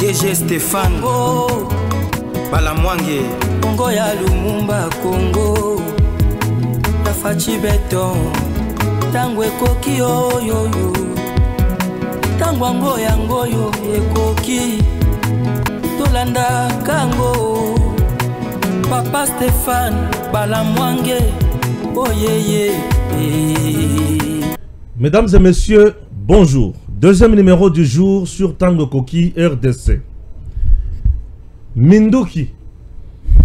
DG Stéphane Balamwange Congo ya Lumumba Congo Tafachi Beton Tangwe koki oyo Tangwango yango yo ekoki Tolanda kango Papa Stéphane Balamwange oh yeah. Mesdames et messieurs, bonjour. Deuxième numéro du jour sur Tango Koki RDC. Minduki.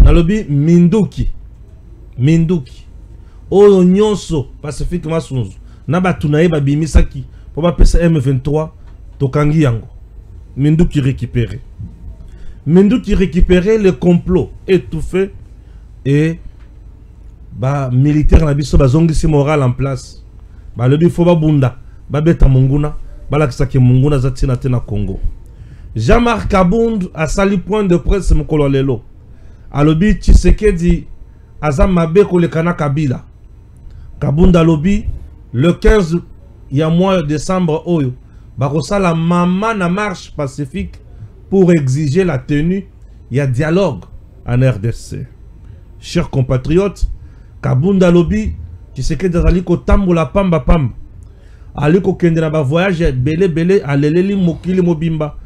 Nalobi Minduki. Oyo nyonso Pacifique Masunzu. Nabatunaye babimisaki. Pour pas pesa M23 tokangi yango. Minduki récupéré. Minduki récupéré le complot étouffé et militaire na biso bazongisi moral en place. Le bifo bunda babeta munguna balakisaki munguna zatina tena Congo. Jean-Marc Kabund a sali point de presse mukolo lelo. Alobi Tshisekedi azam mabe ko le kana Kabila. Kabund alobi le 15 ya mois de décembre oyo bakosala mama na marche pacifique pour exiger la tenue ya dialogue en RDC. Chers compatriotes, Kabunda lobi Tshisekedi azali ko tambola pamba. Ali ko kende na ba voyage belé aleleli mokili mobimba.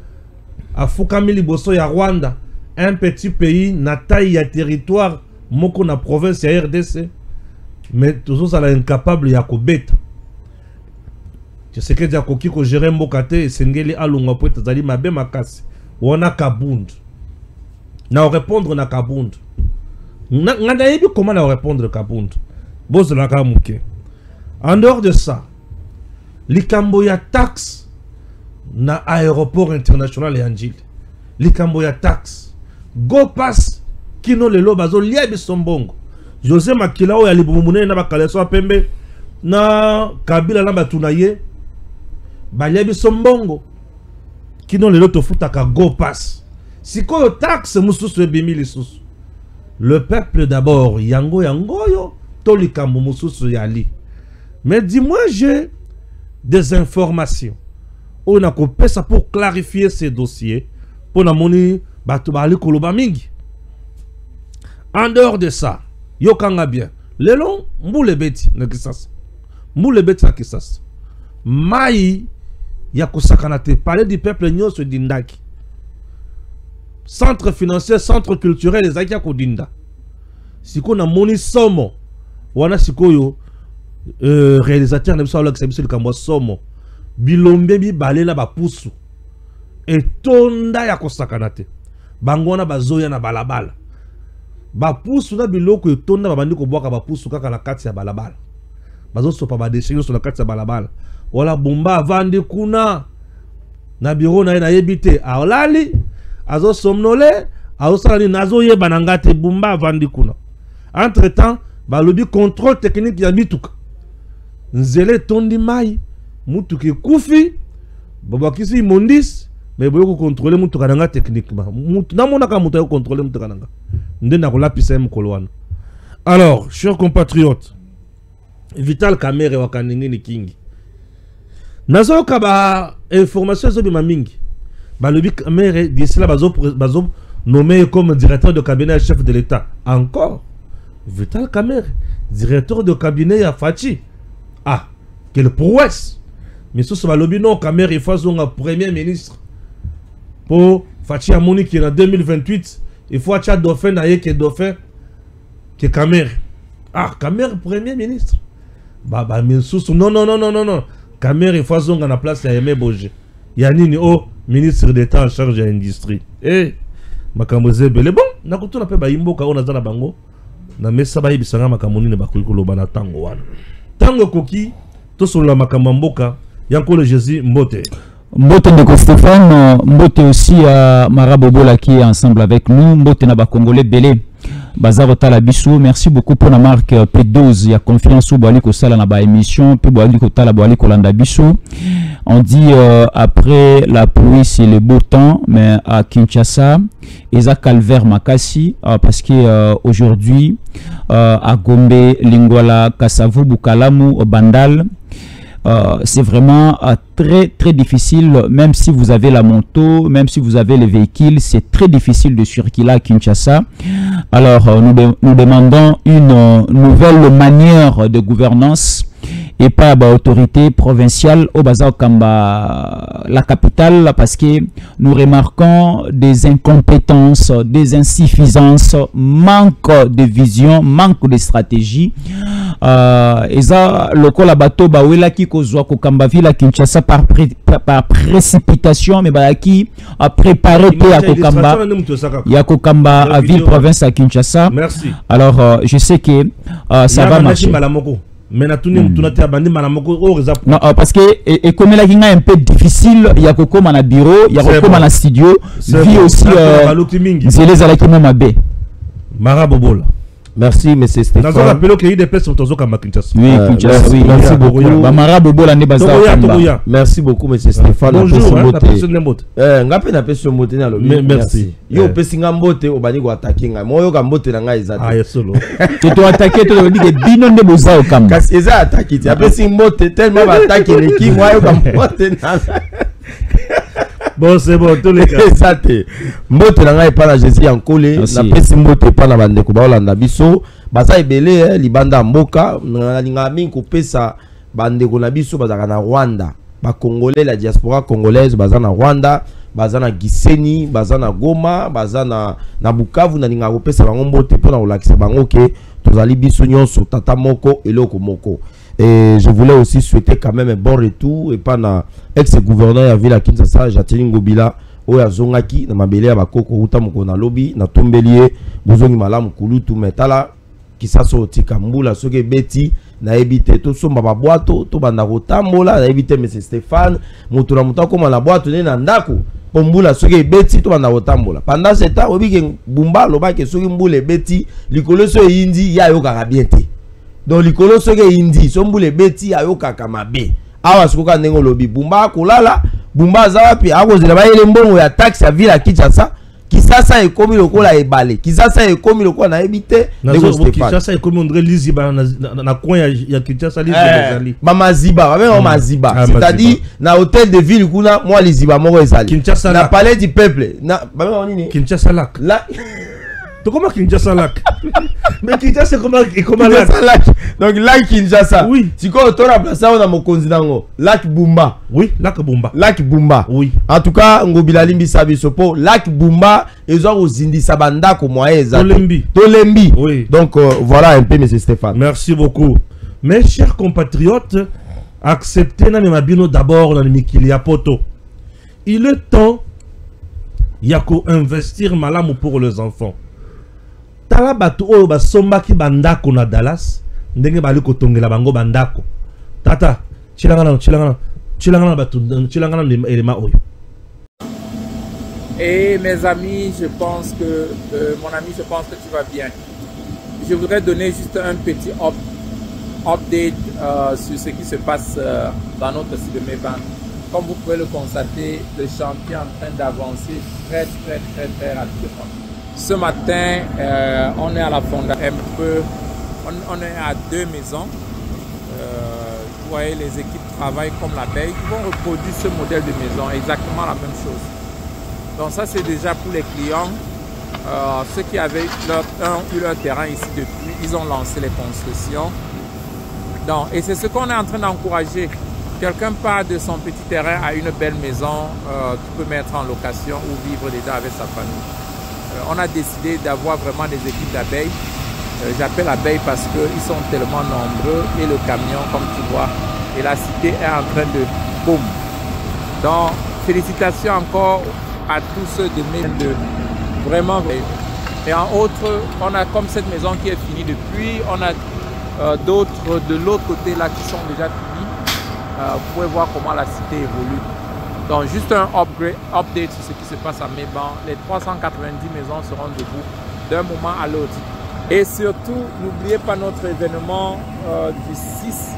Afukami liboso ya Rwanda, un petit pays na taille ya territoire moko na province ya RDC. Mais toujours ça la incapable ya kobeta. Tshisekedi akoki ko gérer mboka te esengeli alunga po ezali mabe makasi. Wana Kabund. Na répondre na Kabund. Ngana yebi comment na répondre Kabund. En dehors de ça, likambo ya taxe na aéroport international ya Njili. Likambo ya taxe go pass kino lelo bazo liebi sombongo. José Makila o ya libumune na bakaleso pembe na Kabila na batunaye ba liebi sombongo kino lelo tofutaka go pass. Sikoyo taxe mususu ebimi lisusu. Le peuple d'abord yango yo Tolikambo mususu yali. Mais dis-moi, j'ai des informations. On a coupé ça pour clarifier ces dossiers. Pour namoni batubali koloba mingi. En dehors de ça, yokanga bien. Lelo mbule beti na kisasa. Mbule beti na kisasa. Mai ya kusakanate parler du peuple nyonso dindaki. Centre financier, centre culturel les akia kodinda. Siko na moni somo. Wana sikoyo réalisateur na biso ala kisabiso likambo somo bilombe bi balela ba pusu etonda ya kosakana te bangona bazoya na balabala ba pusu na biloko etonda babandi ko bwaka ba pusu kaka na kati ya balabala bazo sopa ba déchets sur la kati ya balabala wala bomba avandi kuna na bureau na yebite alali azo somnole azo sala nazo yeba na ngate bomba avandi kuna. Entre temps balobi contrôle technique ya bituka nzele tondi mai mutuki kufi babakisi mondis mais boyo contrôler mutuka nanga techniquement na mona ka mutuka contrôler mutuka nanga ndena ko lapisa mkolwana. Alors chers compatriotes, Vital Kamerhe wakaningi ni kingi nazo ka ba information zo bima mingi balobi Kamerhe d'ici là bazo nommé comme directeur de cabinet chef de l'État encore. Vital Kamerhe, directeur de cabinet à Fachi. Ah, quelle prouesse! Mais ce soit le non Kamerhe, il faut un premier ministre. Pour Fachi Amoni qui est en 2028, il faut un dauphin qui est dauphin qui est Kamerhe. Ah, Kamerhe, premier ministre. Mais non. Kamerhe, il faut un la place à Aimé Boje. Yanini, ministre d'État en charge de l'industrie. Eh, Makamboze Bele. Bon, n'a pas tout à fait Baimbo, Kaona Zana Bango. Na mesa bayi bisanga makamoni ne bakuli koloba na tango wana tango koki to solo makambo mboka yanko le Jésus mbote de Stéphane mbote aussi à Marabobola qui est ensemble avec nous mbote na ba congolais belé bazaro tala biso. Merci beaucoup pour la marque P12 ya confiance au boali ko sala na ba émission pe boali ko tala boali ko landa biso. On dit après la pluie c'est le beau temps, mais à Kinshasa Eza calvaire makasi parce que aujourd'hui à Gombe, Lingwala, Kasavu, Bukalamu, Bandal c'est vraiment très très difficile, même si vous avez la moto, même si vous avez les véhicules, c'est très difficile de circuler à Kinshasa. Alors nous demandons une nouvelle manière de gouvernance et pas autorité provinciale au Bazar Kamba, la capitale, parce que nous remarquons des incompétences, des insuffisances, manque de vision, manque de stratégie. Et ça, le col à bateau, bawela qui kozwa ko Kamba ville à Kinshasa par précipitation, mais qui a préparé à Kokamba, il y a Kokamba à ville province à Kinshasa. Merci. Alors, je sais que ça va marcher. Mais non, parce que comme il est un peu difficile, il y a Koko dans bureau, il y a Koko dans studio, vie aussi les alakimo mabe. Marabobola. Merci, M. Stéphane. Dans un rappel qu'il y a des places sur ton zoka Kinshasa. Oui, Kinshasa, oui. Merci beaucoup. Marabobola ne baza. Merci beaucoup, M. Stéphane. Bonjour, merci. Yo pesinga mbote obani ko attaquer nga. Moyo ka mbote na nga ezate. Ah, solo. Tu dois attaquer to dit que bino ne boza okamba. Kasi eza attaquer. Après si mbote tellement va attaquer l'équipe, moyo ka mbote na. Bon, c'est bon, tous les cas. Exacte. Mbote na nga epa na Jésus Yankole, na pesi mbote epa na bandeko ba Olanda biso. Baza ebele libanda mboka, na linga mingi ko pesa bandeko na biso bazaka na Rwanda. Ba Congolais, la diaspora congolaise baza na Rwanda, baza na Gisenyi, baza na Goma, baza na Bukavu, na linga ko pesa bango mbote pona olakisa bango ke tozali biso nyonso tata moko eloko moko. Et je voulais aussi souhaiter quand même un bon retour et pas na ex-gouverneur ya ville à Kinshasa, Jatini Ngobila, oya zongaki na mabele ya bakoko uta moko na lobby na tombelie bozongi malamu kulutu metala kisaso otika mbula soke beti na ebite to somba ba boato to banda kotambola na ebite M. Stéphane mutu na mutu koma na boato ne na ndako pombula soke beti to banda kotambola pendant ce temps obike bumba lobake soki mbule beti likolo so yindi ya yoka bien te. Donc likolo soke indi sombule beti ayoka kamabe awa sikoka ndengo lobi bumba kolala bumba zawapi akozela bayele mbongo ya taxe ya ville à Kinshasa Kisasa ekomi lokola ebale Kisasa ekomi lokola na ebite ndeko Stéphane Kisasa ekomi ondre liziba na coin ya Kinshasa liziba mama ziba ba maziba c'est-à-dire na hôtel de ville kuna moi liziba moko ezali na palais du peuple na ba nini Kinshasa lac là comment Kinshasa lac? Mais Kinshasa comment lac? Donc lac Kinshasa. Oui. Si quoi on a placé on a mon konzinango. Lac Bumba. Oui, lac Bumba. Lac Bumba. Oui. En tout cas, Ngobila Limbi Sabisopo, lac Bumba, ils ont aux Indi Sabanda comme moi Tolembi. Oui. Donc voilà un peu M. Stéphane. Merci beaucoup. Mes chers compatriotes, acceptez na mabino d'abord dans le Mikilia Poto. Il est temps yako investir malamu pour les enfants. Tala batu oyo basombaki bandako na Dallas ndenge bali kotongela bango bandako tata chilangana batu chilangana elema oyo. Et mes amis, je pense que mon ami, je pense que tu vas bien. Je voudrais donner juste un petit update sur ce qui se passe dans notre site de Méban. Comme vous pouvez le constater, le chantier est en train d'avancer très rapidement. Ce matin, on est à la fondation un peu, on est à 2 maisons. Vous voyez, les équipes travaillent comme l'abeille. Ils vont reproduire ce modèle de maison, exactement la même chose. Donc ça, c'est déjà pour les clients. Ceux qui avaient eu leur terrain ici depuis, ils ont lancé les constructions. Donc, et c'est ce qu'on est en train d'encourager. Quelqu'un part de son petit terrain à une belle maison qu'il peut mettre en location ou vivre déjà avec sa famille. On a décidé d'avoir vraiment des équipes d'abeilles. J'appelle abeilles parce qu'ils sont tellement nombreux et le camion, comme tu vois, et la cité est en train de boum. Donc, félicitations encore à tous ceux de vraiment. Et en autre, on a comme cette maison qui est finie depuis, on a d'autres de l'autre côté là qui sont déjà finis. Vous pouvez voir comment la cité évolue. Donc juste un update sur ce qui se passe à Méban. Les 390 maisons seront debout d'un moment à l'autre. Et surtout, n'oubliez pas notre événement du 6,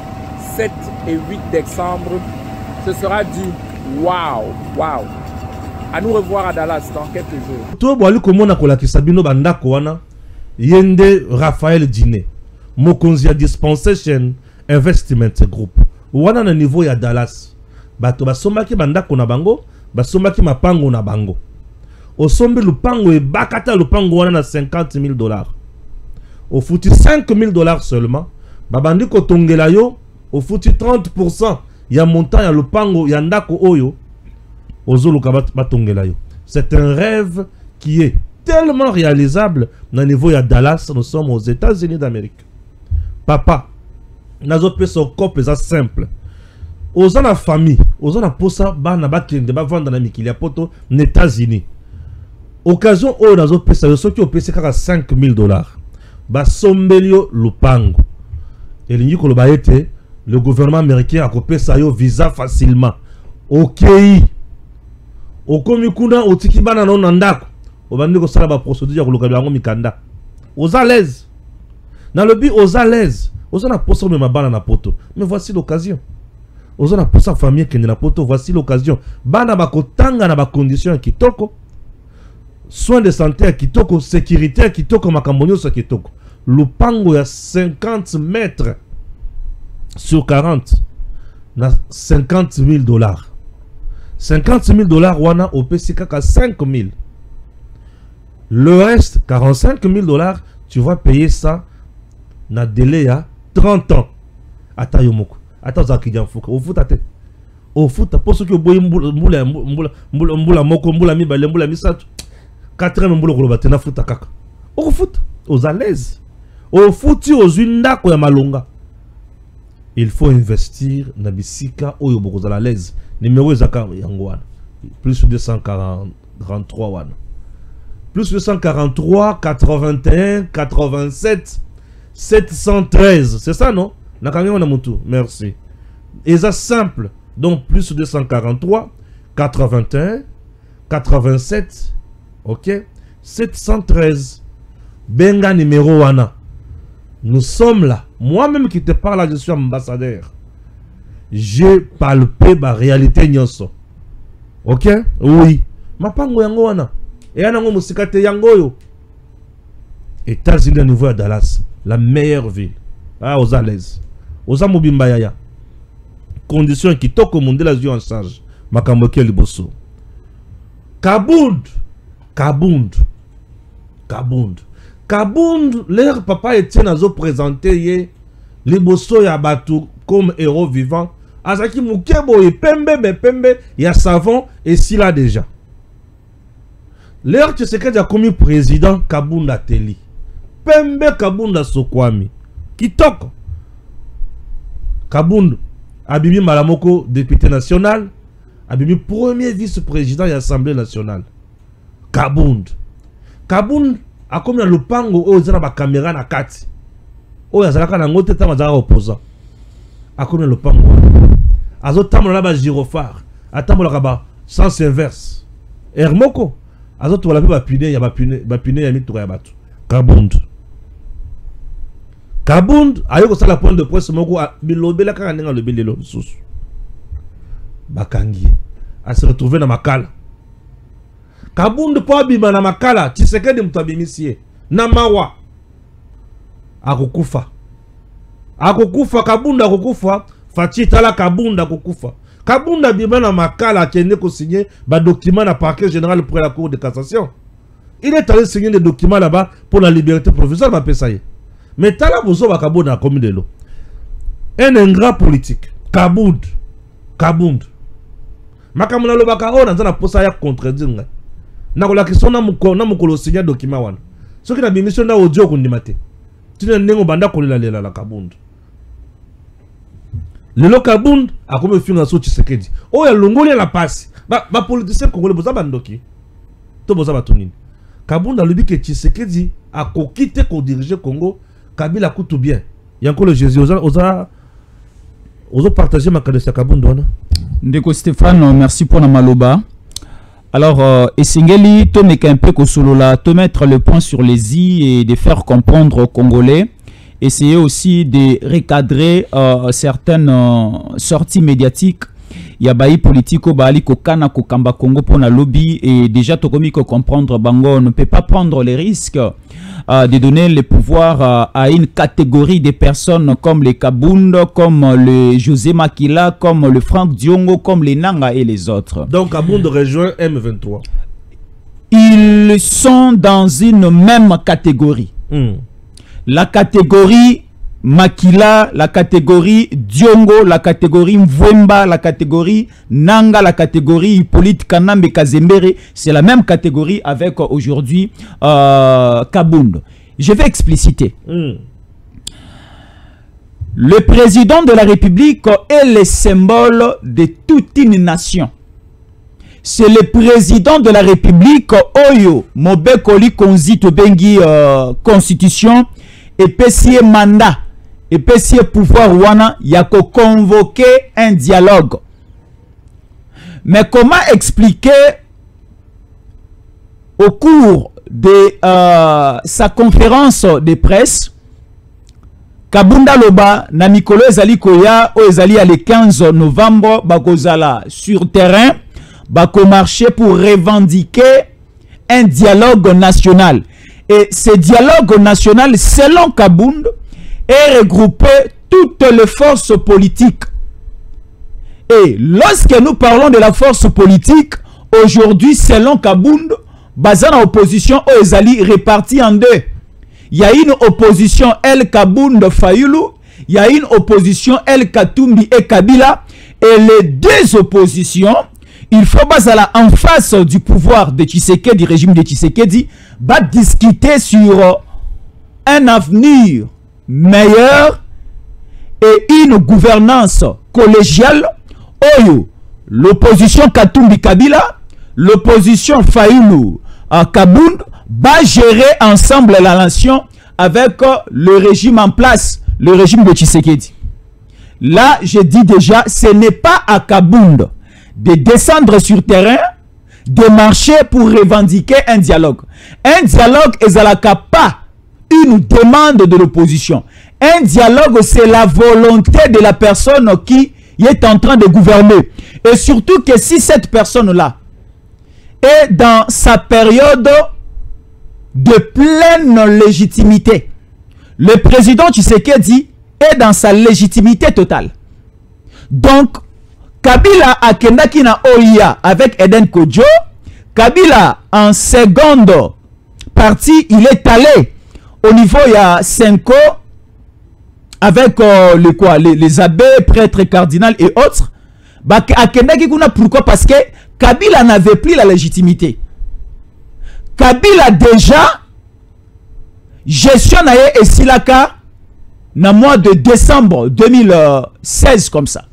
7 et 8 décembre. Ce sera du waouh. À nous revoir à Dallas dans quelques jours. Toi, boali komona kolakisa bino bandako wana yende Raphaël Dine Mokonzia Dispensation Investment Group. wana na niveau ya Dallas bato basombaki bandako na bango basombaki mapango na bango osombi lupango e bakata lupango wana na $50,000 au fouti $5,000 seulement babandi kotongela yo au fouti 30% ya montant ya lupango ya ndako oyo ozoluka batongela yo. C'est un rêve qui est tellement réalisable na niveau ya Dallas. Nous sommes aux États-Unis d'Amérique. Papa nazo pesa couple ça simple oza na famille oza na posa bana bakende bavanda na mikili ya poto na États-Unis. Occasion oyo nazo pesa yo soki opesi kaka $5,000 basombeli yo lupango elingi koloba ete le gouvernement américain akopesa yo visa facilement. Okay, okomi kuna otiki bana na na ndako obandi ko sala ba procédure ya koloka yango mikanda aux à l'aise na lobi aux à l'aise oza na posa me mabana na poto. Mais voici l'occasion oza na posa famille kende na poto. Voici l'occasion bana bakotanga na ba conditions ya kitoko, soins de santé ya kitoko, sécurité ya kitoko, makambo nyonso ya kitoko. Lupango ya 50 mètres sur 40 na $50,000. $50,000 wana opesi kaka 5,000. Le reste $45,000 tu vas payer ça na délai ya 30 ans. Ata yomoko ata zakija mfuka ofuta te ofuta poso ki oboyi mbula moko mbula mibale mbula misatu 4 mbula koloba te na futa kaka ofuta aux à l'aise ofuti ozindako ya malonga. Il faut investir na bisika oyo bokozala à l'aise. Numéro ezaka yango wana plus 243 wana plus 243 81 87 713, c'est ça non? Nakangé na mutu, merci. Et ça simple, donc plus 243 81 87, ok, 713. Benga numéro wana. Nous sommes là. Moi-même qui te parle, je suis ambassadeur. J'ai palpé ma réalité nyonso. Ok? Oui. Mapango yango wana. Et yango musikate yango yo. États-Unis à niveau à Dallas, la meilleure ville. Ah, aux à l'aise. Aux amobimba yaya. Conditions qui toquent au monde la yeux en charge. Makambo ke liboso. Kabound. Kabound. Kabound. Kabound, leur papa Etienne Azo présenté liboso ya batu comme héros vivant. Azaki mukebo et pembe ya savon et si là déjà. Leur Tshisekedi a commis président Kabunda Teli. Pembe Kabunda Sokwami. Kitoko. Kabunda Abibi Malamoko député national. Abibi premier vice-président de l'Assemblée nationale. Kabunda. Kabunda a comme le pango au zara caméra na kati. O ya zalaka na ngote tama zara opposant. A comme le pango. Azo tamo la ba gyrophare. Atamo la ba sens inverse. Hermoko. Azo to la ba pine ya ba pine ya mitura ya batu. Kabund. Kabund ayo ko sala point de presse moko bilobela kaka nenga le bilelo susu. Bakangi. A se retrouver na makala. Kabund po abima na makala Tshisekedi mutabimisie na mawa akukufa Kabunda akukufa Fachi tala Kabunda akukufa Kabunda bima na makala akende ko signer ba document na parquet général pour la cour de cassation. Il est allé signer des documents là-bas pour la liberté provisoire ba pesaye. Mais tala bozo ba Kabunda na commune de l'eau. Un ingrat politique Kabund makamuna lo baka ona nzana posa ya contredire ngai. Nakola kisona mukolo signer document wana. Soki na bimission na audio kundimate. Tina nengo banda kolela lela la Kabund. Lelo Kabund akome finga so Tshisekedi. Oya longoli la passe. Ba politicien congolais boza bandoki. To boza batonini. Kabund alobi ke Tshisekedi akokite ko diriger Congo, Kabila kutu bien. Yanko le Jésus ozo partager ma cadence Kabund wana. Ndeko Stéphane, merci pour la maloba. Alors, Essingeli, to meka un peu kosolola, to mettre le point sur les i et de faire comprendre aux Congolais. Essayer aussi de recadrer certaines sorties médiatiques ya bayi politiko bali kokana kokamba Congo pour na lobby et déjà tokomi ko comprendre bango on ne peut pas prendre les risques de donner le pouvoir à une catégorie de personnes comme les Kabund, comme le José Makila, comme le Franck Diongo, comme les Nanga et les autres. Donc Kabund rejoint M23. Ils sont dans une même catégorie. La catégorie Makila, la catégorie Diongo, la catégorie Mvwemba, la catégorie Nanga, la catégorie Hippolyte Kanambe Kazembere, c'est la même catégorie avec aujourd'hui Kabund. Je vais expliciter. Le président de la République est le symbole de toute une nation. C'est le président de la République Oyo Mobekoli Konzi Tobengi Constitution et PCE mandat et PCE pouvoir wana yako convoquer un dialogue. Mais comment expliquer au cours de sa conférence de presse Kabunda Loba na Mikolo ezali koya o ezali à le 15 novembre bakozala sur terrain bako marcher pour revendiquer un dialogue national. Et ce dialogue national, selon Kabund, est regroupé toutes les forces politiques. Et lorsque nous parlons de la force politique, aujourd'hui, selon Kabund, Bazana opposition aux Ezali répartie en deux. Il y a une opposition El Kabund Fayoulou, il y a une opposition El Katumbi et Kabila, et les deux oppositions, il faut basala en face du pouvoir de Tshisekedi, du régime de Tshisekedi, va discuter sur un avenir meilleur et une gouvernance collégiale. Oyo, l'opposition Katumbi Kabila, l'opposition Fayoulou Kabund, va gérer ensemble la nation avec le régime en place, le régime de Tshisekedi. Là, je dis déjà, ce n'est pas à Kabund de descendre sur terrain, de marcher pour revendiquer un dialogue. Un dialogue est pas une demande de l'opposition. Un dialogue, c'est la volonté de la personne qui est en train de gouverner. Et surtout que si cette personne-là est dans sa période de pleine légitimité, le président Tshisekedi est dans sa légitimité totale. Donc, Kabila a kendaki na Oya avec Eden Kodjo. Kabila en seconde partie, il est allé au niveau il y a Senko avec les abbés, prêtres, cardinaux et autres. A kendaki kuna pourquoi? Parce que Kabila n'avait plus la légitimité. Kabila déjà gestion et silaka na mois de décembre 2016 comme ça.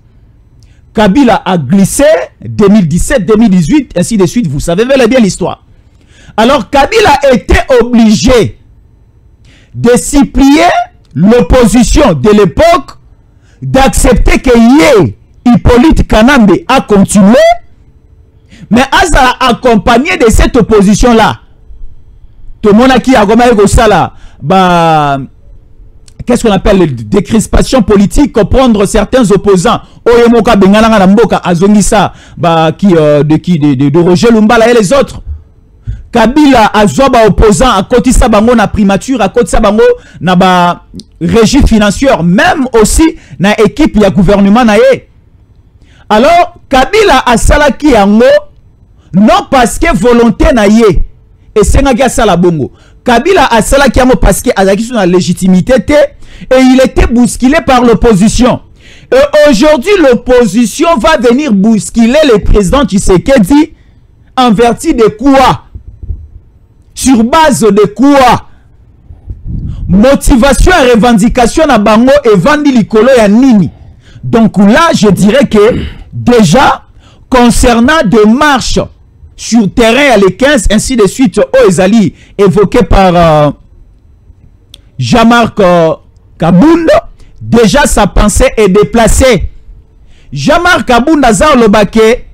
Kabila a glissé 2017, 2018, ainsi de suite. Vous savez bien l'histoire. Alors Kabila était obligé de s'y plier l'opposition de l'époque, d'accepter que Hippolyte Kanambe a continué, mais Aza a accompagné de cette opposition-là. Tout le monde a qui a qu'est-ce qu'on appelle la décrispation politique, prendre certains opposants, Oyemoka Bengalanga Namboka, Azongisa, de Roger Lumbala et les autres. Kabila Azoba opposant à Kotissa Bango na primature, à Kotissa Bango na ba régie financière, même aussi na équipe ya gouvernement na ye. Alors Kabila a salaki yango non parce que volonté na ye et senga ga sala bongo. Kabila a salaki yango parce que azaki sur la légitimité et il était bousculé par l'opposition. Et aujourd'hui l'opposition va venir bousculer le président Tshisekedi en vertu de quoi? Sur base de quoi? Motivation et revendication à bango et vandi likolo ya nini. Donc là, je dirais que déjà, concernant des marches sur terrain à les 15, ainsi de suite, Oezali, évoqué par Jean-Marc Kabund, déjà sa pensée est déplacée. Jean-Marc Kabund Azar Lobake,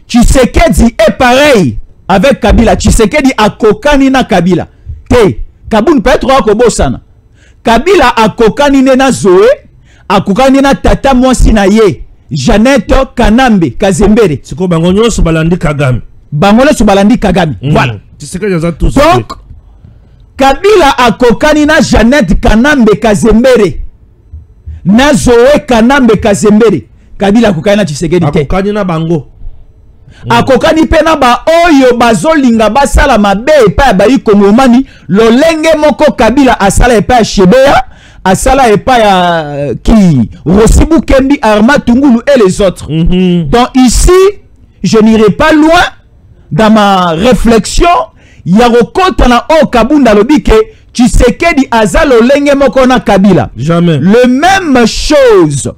Tshisekedi est pareil avec Kabila. Tshisekedi a kokani na Kabila. Te, Kabund peut être Kobosana. Kabila a kokani na Zoé, a kokani na tata mwasi na ye, Jeannette Kanambe Kazembere. C'est quoi Bangonyo Sobalandi Kagame. Bangole Sobalandi Kagame. Voilà. Tu sais que les autres tous. Donc, Kabila akokani na Jeannette Kanambe Kazembere. Na Zoé Kanambe Kazembere. Kabila akokani na Tshisekedi te. Akokani na bango. Akokani pena ba oyo bazolinga basala mabe epa ba ikomomani lolenge moko Kabila asala epa Shebea. Asala epa ya qui Rosibu Kembi, Arma Tungulu et les autres. Donc ici, je n'irai pas loin dans ma réflexion. Yarokota na o Kabunda lobike Tshisekedi azalo lenge moko na Kabila. Jamais. Le même chose.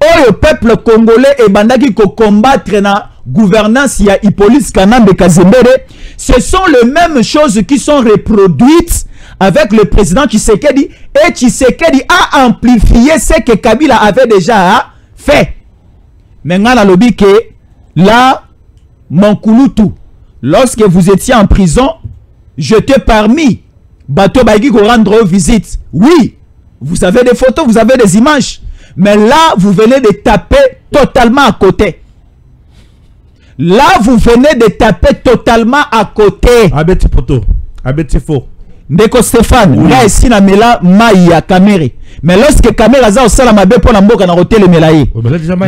Oyo peuple congolais et bandaki ko combattre na gouvernance ya Hippolyte Kanambe Kazembere. Ce sont les mêmes choses qui sont reproduites avec le président Tshisekedi, et Tshisekedi a amplifié ce que Kabila avait déjà fait. Maintenant, la lobby que là, mon Kouloutou, lorsque vous étiez en prison, je t'ai permis, Bato Baïgi, de rendre visite. Oui, vous avez des photos, vous avez des images, mais là, vous venez de taper totalement à côté. Là, vous venez de taper totalement à côté. Abeti poto, abeti faux. Ndeko Stéphane, là ici na mela Maya Kamere. Mais lorsque Kamere za osala mabe pour la mboka na hotel melaye.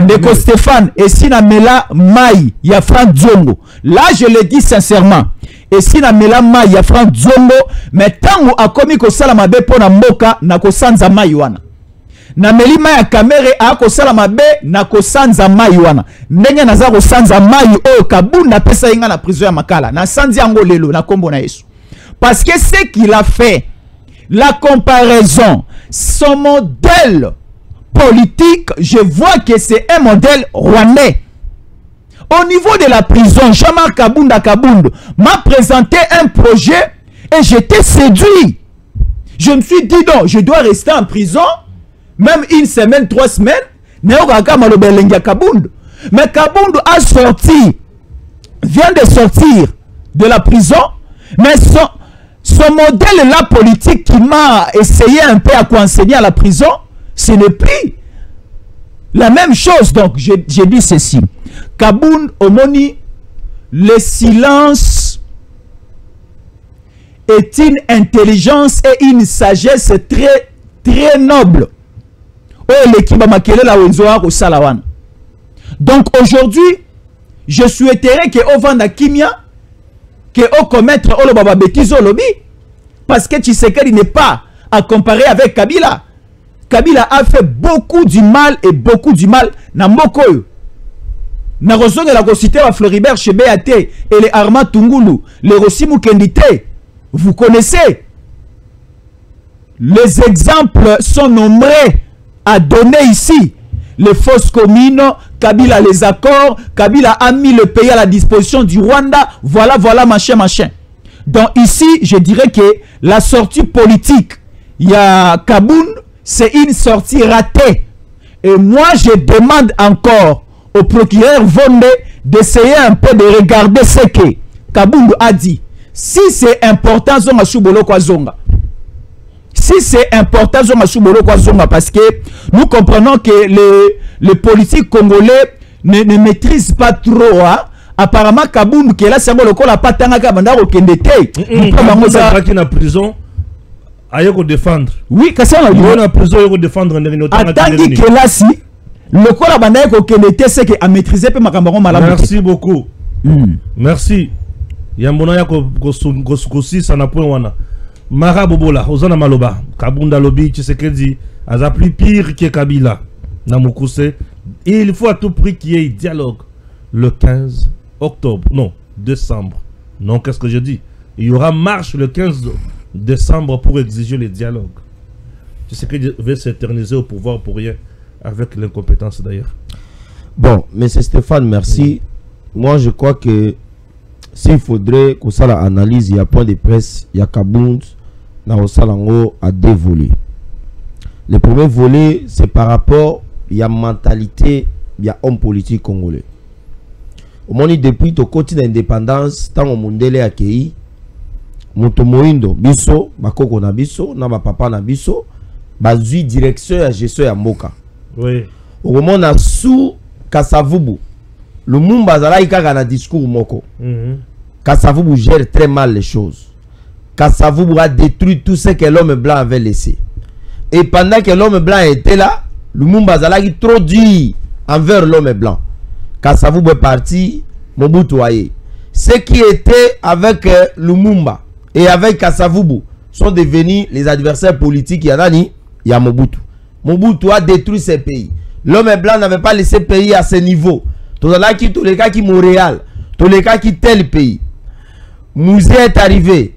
Ndeko Stéphane, ici na mela Mai ya Franck Zongo. Là je le dis sincèrement. Ici na mela Mai ya Franck Zongo, mais tango akomi ko sala mabe pour la mboka na ko sanza Mai wana. Na melima ya Kamere a ko sala mabe na ko sanza Mai wana. Ndenge na za ko sanza Mai o Kabunda pesa inga na prison ya Makala. Na sanzi yango lelo na kombo na Yesu. Parce que ce qu'il a fait, la comparaison, son modèle politique, je vois que c'est un modèle rwandais. Au niveau de la prison, Jean-Marc Kabunda m'a présenté un projet et j'étais séduit. Je me suis dit non, je dois rester en prison, même une semaine, 3 semaines. Mais Kabunda a sorti, vient de sortir de la prison, mais son modèle là politique qui m'a essayé un peu à enseigner à la prison, ce n'est plus la même chose. Donc j'ai dit ceci. Kabound Omoni, le silence est une intelligence et une sagesse très très noble. Donc aujourd'hui, je souhaiterais que Ovanda Kimia que au commettre au baba bêtise au lobby, parce que Tshisekedi n'est pas à comparer avec Kabila. Kabila a fait beaucoup du mal et beaucoup du mal na Mokoyo. Na raison de la cité à Floribert chez BAT et les Arma Tungulu, les Rosimu Kendite. Vous connaissez. Les exemples sont nombreux à donner ici. Les fausses communes, Kabila les accords, Kabila a mis le pays à la disposition du Rwanda, voilà, machin. Donc ici, je dirais que la sortie politique, il y a Kabound, c'est une sortie ratée. Et moi, je demande encore au procureur Vonde d'essayer un peu de regarder ce que Kabound a dit. Si c'est important, Zonga Shubolo kwa Zonga. Si c'est important, parce que nous comprenons que les politiques congolais ne maîtrisent pas trop. Hein? Apparemment, Kabound, qui est là, c'est le col à Patanga, Kabanda, au Kendete. Qui est en prison, il faut défendre. Oui, qu'est-ce qu'on a dit? En prison, il faut défendre. Attends, qui est là, si le col à Banda, au Kendete, c'est qu'il a maîtrisé Merci beaucoup. Merci. Yambona ya kosi ça n'a point wana. Mara Bobola, Ozana Maloba, Kabunda Lobby, Tshisekedi, a plus pire que Kabila. Namukuse. Il faut à tout prix qu'il y ait dialogue le 15 octobre. Non, décembre. Non, qu'est-ce que je dis? Il y aura marche le 15 décembre pour exiger le dialogue. Tshisekedi veut s'éterniser au pouvoir pour rien, avec l'incompétence d'ailleurs. Bon, M. Stéphane, merci. Moi, je crois que s'il faudrait qu'on ça l'analyse, il y a point de presse, il y a Kabound. À 2 volets. Le premier volet, c'est par rapport à la mentalité, il y a homme politique congolais. Au moins, depuis le côté d'indépendance, tant que Mundele a accueilli, Motomoindo, Bisso, Bakoko na Bisso, na papa na Bisso, bazui directeur à gestion à Moka. Oui. Au moment où sous Kasavubu Lumumba azalaki kaka na discours moko. Kasavubu gère très mal les choses. Kasavubu a détruit tout ce que l'homme blanc avait laissé. Et pendant que l'homme blanc était là, Lumumba azalaki trop dur envers l'homme blanc. Kasavubu est parti, Mobutu aye. Ceux qui étaient avec Lumumba et avec Kasavubu sont devenus les adversaires politiques. Il y a Mobutu. Mobutu a détruit ces pays. L'homme blanc n'avait pas laissé le pays à ce niveau. Tous les cas qui Montréal, tous les cas qui tel pays. Musée est arrivé.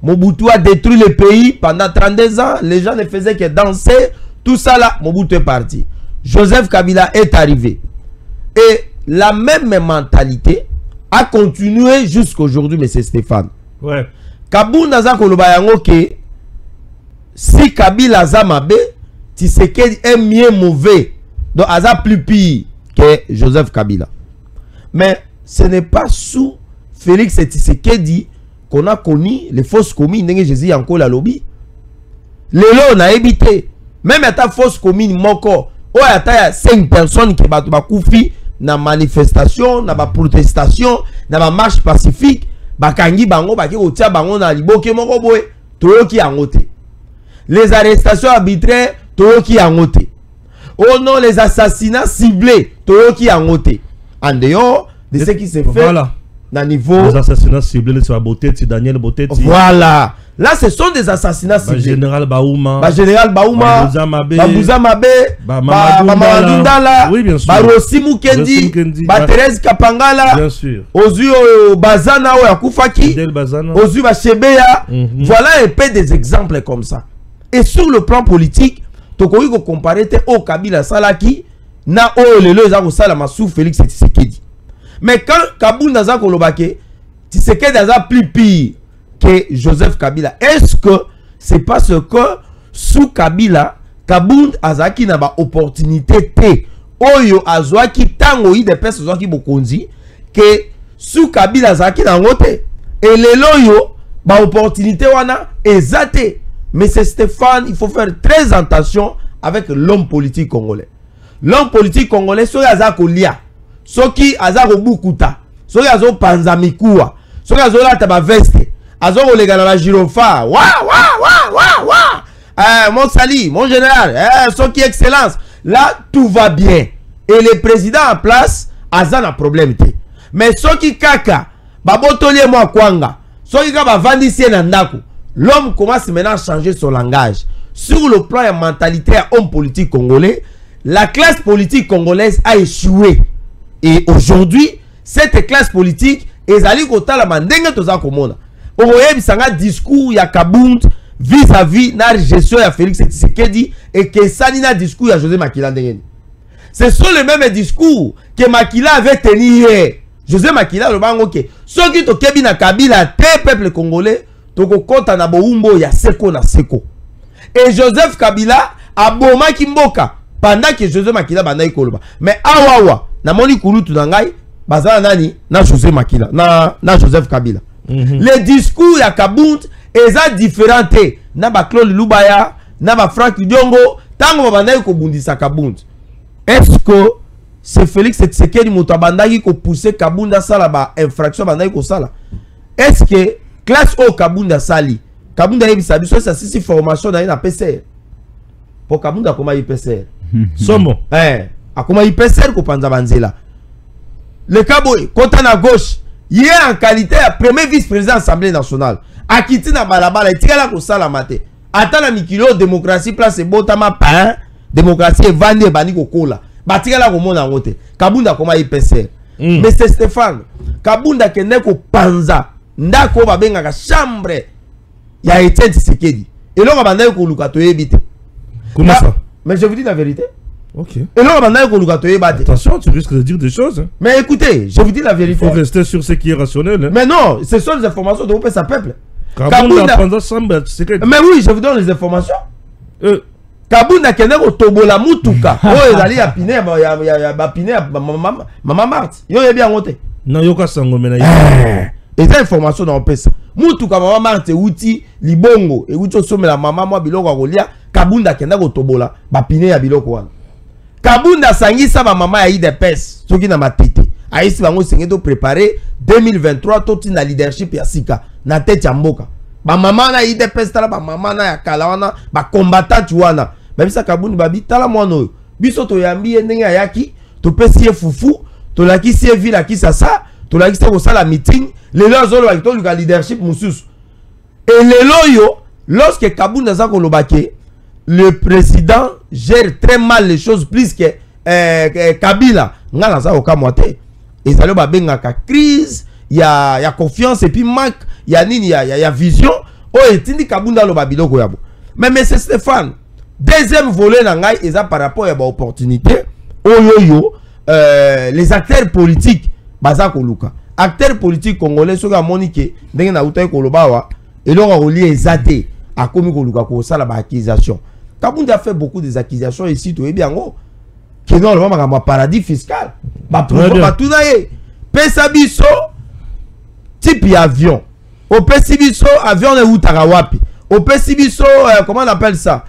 Mobutu a détruit le pays pendant 32 ans. Les gens ne faisaient que danser. Tout ça là, Mobutu est parti. Joseph Kabila est arrivé. Et la même mentalité a continué jusqu'aujourd'hui, M. Stéphane. Ouais. Kabunda za koloba yango ke si Kabila aza mabe, Tshisekedi est mieux mauvais. Donc aza plus pire que Joseph Kabila. Mais ce n'est pas sous Félix Tshisekedi qu'on a connu les fausses communes. Ndenge Jésus encore la lobby. Lelo on a évité. Même à ta fausse commune moko, oh à 5 personnes qui battent bakoufi na manifestation, na ba protestation, na ba marche pacifique. Bakangi bango baki otia bango na liboke moko boye toyoki yangote. Les arrestations arbitraires toyoki yangote. Oh non, les assassinats ciblés toyoki yangote. En dehors de ce qui se fait voilà. Dans niveau les assassinats ciblés sur Boteti, Daniel Boteti. Voilà. Là ce sont des assassinats ciblés. Général Baouma. Général Baouma. Bambouza Mabe. Mamadou Ndala. Oui bien sûr. Rossi Mukendi. Thérèse Kapangala. Bien sûr. Ozu Bazana ou Akufaki. Ozu Bachebeya. Voilà un peu des exemples comme ça. Et sur le plan politique, Tokoyi ko comparer au Kabila Salaki na o lelo za ko sala masou Félix Tshisekedi. Mais quand Kabunda za ko lobake, Tshisekedi a plus pire que Joseph Kabila. Est-ce que c'est parce que sous Kabila, Kabunda azaki na ba opportunité te oyo azwaki tango yi de personnes azwaki bokonzi que sous Kabila azaki na ngote et lelo yo ba opportunité wana ezate. Mais c'est Stéphane, il faut faire très attention avec l'homme politique congolais. L'homme politique congolais, soki azako lia, soki azako bukuta, soki azako panzamikua, soki azako lata ba veste, azako lega na la girofa, mon sali, mon général, soki excellence, là tout va bien. Et le président en place, azan a problème te. Mais soki kaka, babotolie moi kwanga, soki ka ba vandissie na ndako, l'homme commence maintenant à changer son langage. Sur le plan de mentalité à homme politique congolais, la classe politique congolaise a échoué. Et aujourd'hui, cette classe politique est allée côté la mandenge toza komona. Au voyez bisanga discours ya Kabund vis-à-vis na gestion ya Félix Tshisekedi et que ça na discours ya José Makila ndenge. Ce sont les mêmes discours que Makila avait tenu hier. José Makila le bango ke ceux qui to kebi na Kabila te peuple congolais toko kota na boumbo ya seko na seko. Et Joseph Kabila a boma kimboka pendant que Joseph Makila banda ikoloba. Mais awawa na moni kulutu na ngai bazana nani na Joseph Makila na Joseph Kabila. Les discours ya Kabund eza différenté na ba Claude Lubaya na ba Frank Diongo tango banda ikobundisa Kabund. Est-ce que c'est Félix Tshisekedi moto banda ko pousser Kabunda sala ba infraction banda ko sala? Est-ce que classe au Kabunda sali Kabunda yebisa biso sa sisi formation na PCR pour Kabunda koma PCR somo akoma PCR ko panza banzela le kaboy kota na gauche yé en qualité de premier vice-président de l'Assemblée nationale akiti na balabala etikala ko sala mate ata na mikilo démocratie place botama pa démocratie vande bani ko kola batikala ko mona ngote Kabunda koma PCR. Mais c'est Stéphane Kabunda kende ko panza ndako babenga ka chambre ya Etienne Tshisekedi et là on va ko luka to ebite. Comment ça? Mais je vous dis la vérité. OK. Et là on va ko luka to ebate. Attention, tu risques de dire des choses. Hein. Mais écoutez, je vous dis la vérité. Il faut rester sur ce qui est rationnel. Hein. Mais non, ce sont les informations de sa peuple. Kabunda pendant chambre Tshisekedi. Mais oui, je vous donne les informations. Kabunda kende ko tobola mutuka. Oh ezali ya pine ya ba pine maman Marthe. Yo yebi ngote. Na yoka sango mena. Et ces informations dans pesa. Mutuka maman Marthe outi libongo et outi somela maman moi biloko kolia Kabunda kenda ko tobola ba pine ya biloko wana. Kabunda sangisa ba mama ya IDPS soki na matete. Aisi bango senge to préparer 2023 toti na leadership ya sika na tete ya mboka. Ba mama na IDPS tala ba mama na ya kala wana ba combattant wana. Ba bisa Kabunda ba bitala mwana oyo. Biso to yambi ndenge ayaki to pesi ye fufu to lakisi ye vila kisasa to lakisi ko sala meeting lelo azolo ba to luka leadership mususu. Et lelo yo lorsque Kabunda za kolobake le président gère très mal les choses plus que Kabila ngana za okamwate ezalo ba bengaka crise ya confiance et puis manque ya nini ya vision o etindi Kabunda lo ba biloko yabo. Mais monsieur Stéphane, deuxième volet na ngai eza par rapport ya ba opportunité oyoyo les acteurs politiques baza koluka acteurs politiques congolais soka monike ndenge na utai kolobawa elonga relié ezate akomi koluka ko sala ba accusation. Kabunda a fait beaucoup des accusations ici to ebiango que non le mama paradis fiscal ba tuna ye pesa biso type avion au pesa biso avion ne utaka wapi au pesa biso comment on appelle ça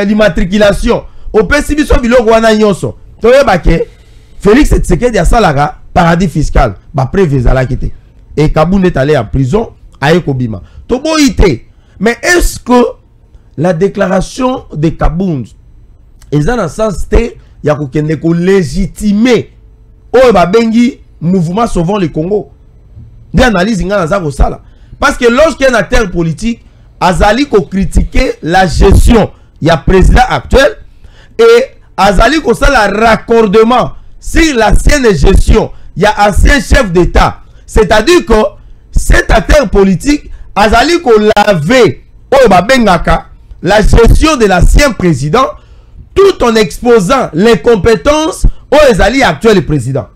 l'immatriculation au pesa biso biloko wana nyonso to yebake Félix Tshisekedi a salaga paradis fiscal ba prévisa la kité et Kabunda est allé en prison à Ekobima to boité. Mais est-ce que la déclaration de Kabunda est dans le sens que il y a ko légitimer o ba bengi mouvement sauvant le Congo? D'analyse ngana za ko sala parce que lorsqu'un acteur politique azali ko critiquer la gestion il y a président actuel et azali ko sala raccordement sur l'ancienne gestion il y a ancien chef d'état, c'est-à-dire que cet acteur politique azali ko laver o ba bengaka la gestion de l'ancien président tout en exposant les compétences aux ezali actuel président.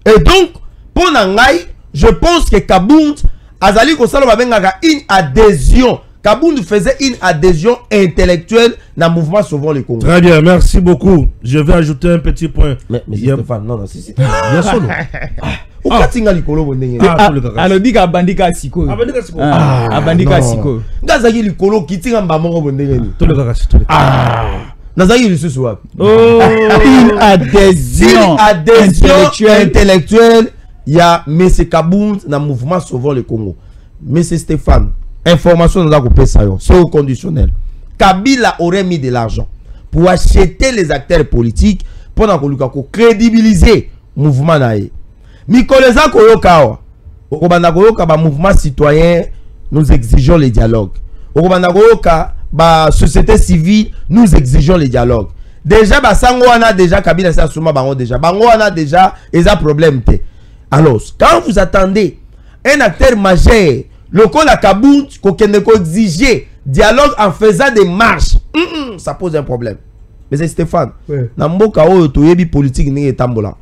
Et donc pour nangai je pense que Kabunda azali ko sala ba bengaka une adhésion. Kabunda faisait une adhésion intellectuelle dans le mouvement Sauvons le Congo. Très bien, merci beaucoup. Je vais ajouter un petit point. Mais Stéphane, non, si. Bien sûr. Au Katinga Likolo Bondenge. Alobika Bandika Siko. Bandika Siko. Ngazaki Likolo Kitinga Mbamoro Bondenge. Nazaki Lisusu wapi? Une adhésion intellectuelle. Il y a M. Kabunda dans le mouvement Sauvons le Congo. M. Stéphane, information dans la c'est au conditionnel. Kabila aurait mis de l'argent pour acheter les acteurs politiques pendant qu'on crédibiliser le mouvement naïe. Mikoleza Koyokawa, Okobanda Koyoka, mouvement citoyen, nous exigeons les dialogues. Okobanda Koyoka, société civile, nous exigeons les dialogues. Déjà, Sangwana, déjà, Kabila, c'est Asuma Bango, déjà. Bangoana, déjà, et ça problème. Alors, quand vous attendez un acteur majeur, le col à Kabunda, qu'on exiger dialogue en faisant des marches, ça pose un problème. Mais c'est Stéphane, dans mboka o to yebi politique ni etambola.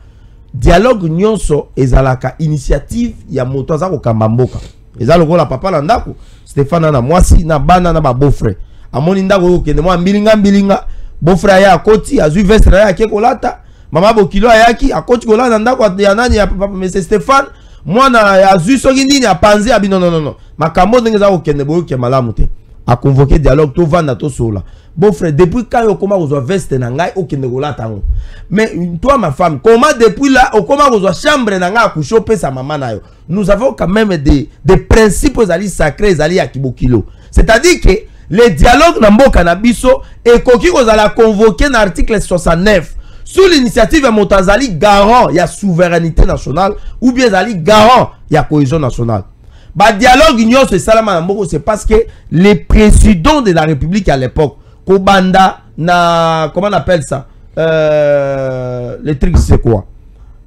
Dialogue nyonso ezalaka initiative ya moto za ko kamba mboka. Ezalo ko la papa la ndako, Stéphane na mwasi na bana na ba beau-frère. Amoni ndako ko kende mwa mbilinga beau-frère ya akoti azu vestre ya kekolata, mama bokilo ayaki akoti kolata ndako ya nani ya papa mais c'est Stéphane. Mwana azu soki ndini apanze abi non. Makambo ndenge za ko kende boyo ke malamu te. A convoquer dialogue to vanda to sola. Bon frère, depuis quand on commence à veste nangai au Kenegola tango. Mais toi ma femme, comment depuis là on commence à chambre nanga à choper sa maman nayo. Nous avons quand même des principes ali sacrés ali à Kibokilo. C'est-à-dire que les dialogues nambo kanabiso et koki kozala convoquer dans l'article 69 sous l'initiative de Motazali garant il y a souveraineté nationale ou bien zali garant il y a cohésion nationale. Bah dialogue union c'est salama nambo c'est parce que les présidents de la République à l'époque Kobanda na comment on appelle ça les trucs c'est quoi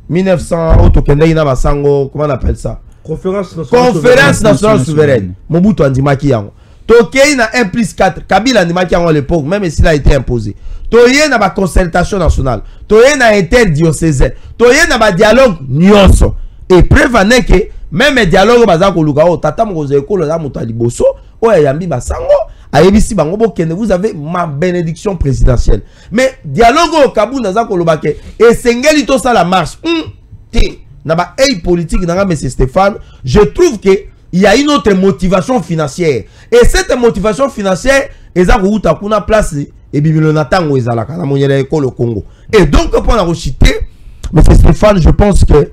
1900 autokende ina basango comment on appelle ça conférence nationale souveraine Mobutu andimaki yango tokei na 1+4 Kabila andimaki yango à l'époque même s'il a été imposé toye na ba concertation nationale toye na interdiocésain toye na ba dialogue nyonso et prévenez que même dialogue baza ko luka o tata mokoze ekolo za muta liboso o yambi basango ayebisi bango bokende vous avez ma bénédiction présidentielle mais dialogue au Kabunda za ko lobake et sengeli to ça la marche na ba politique na monsieur Stéphane je trouve que il y a une autre motivation financière et cette motivation financière eza ko uta kuna place et bimilo natango ezalaka na monyele ekolo Congo. Et donc pour la rechiter, mais c'est Stéphane, je pense que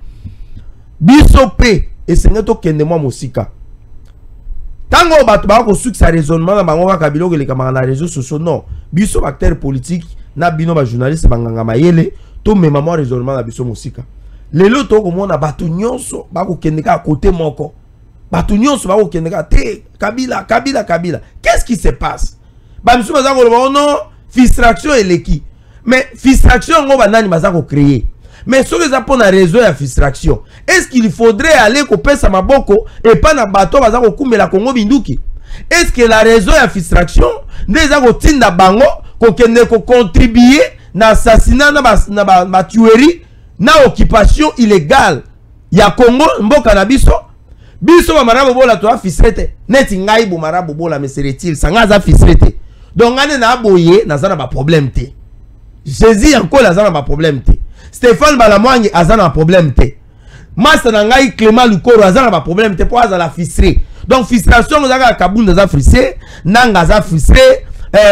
biso pe et c'est neto kende moi mosika. Tango bato ba ko succès raisonnement na bango ka biloko le kamana na réseaux sociaux non. Biso acteur politique na bino ba journaliste banganga mayele to mema moi raisonnement na biso mosika. Lelo to ko mona bato nyonso ba ko kende ka côté moko. Bato nyonso ba ko kende ka te Kabila. Qu'est-ce qui se passe? Ba biso baza ko non frustration eleki. Mais frustration ngo ba nani baza ko créer. Mais sur les apports na réseau ya frustration, est-ce qu'il faudrait aller couper sa maboko et pas na bateau baza ko kumela Congo binduki? Est-ce que la réseau ya frustration neza ko tinda bango ko kende ko contribuer na assassinat na tuerie na occupation illégale ya Congo mboka na biso? Biso ba marabo bola to frustré neti ngai bo marabo bola mais serait-il sanga za frustré. Donc ane na boye na za na ba problème te. Jésus encore la za na ba problème te. Stéphane Balamwangi azana un problème te. Massa nangai Clément Lukoro azana un problème te pour azala frustré. Donc frustration nous avons Kabunda za frustré, Nanga za frustré,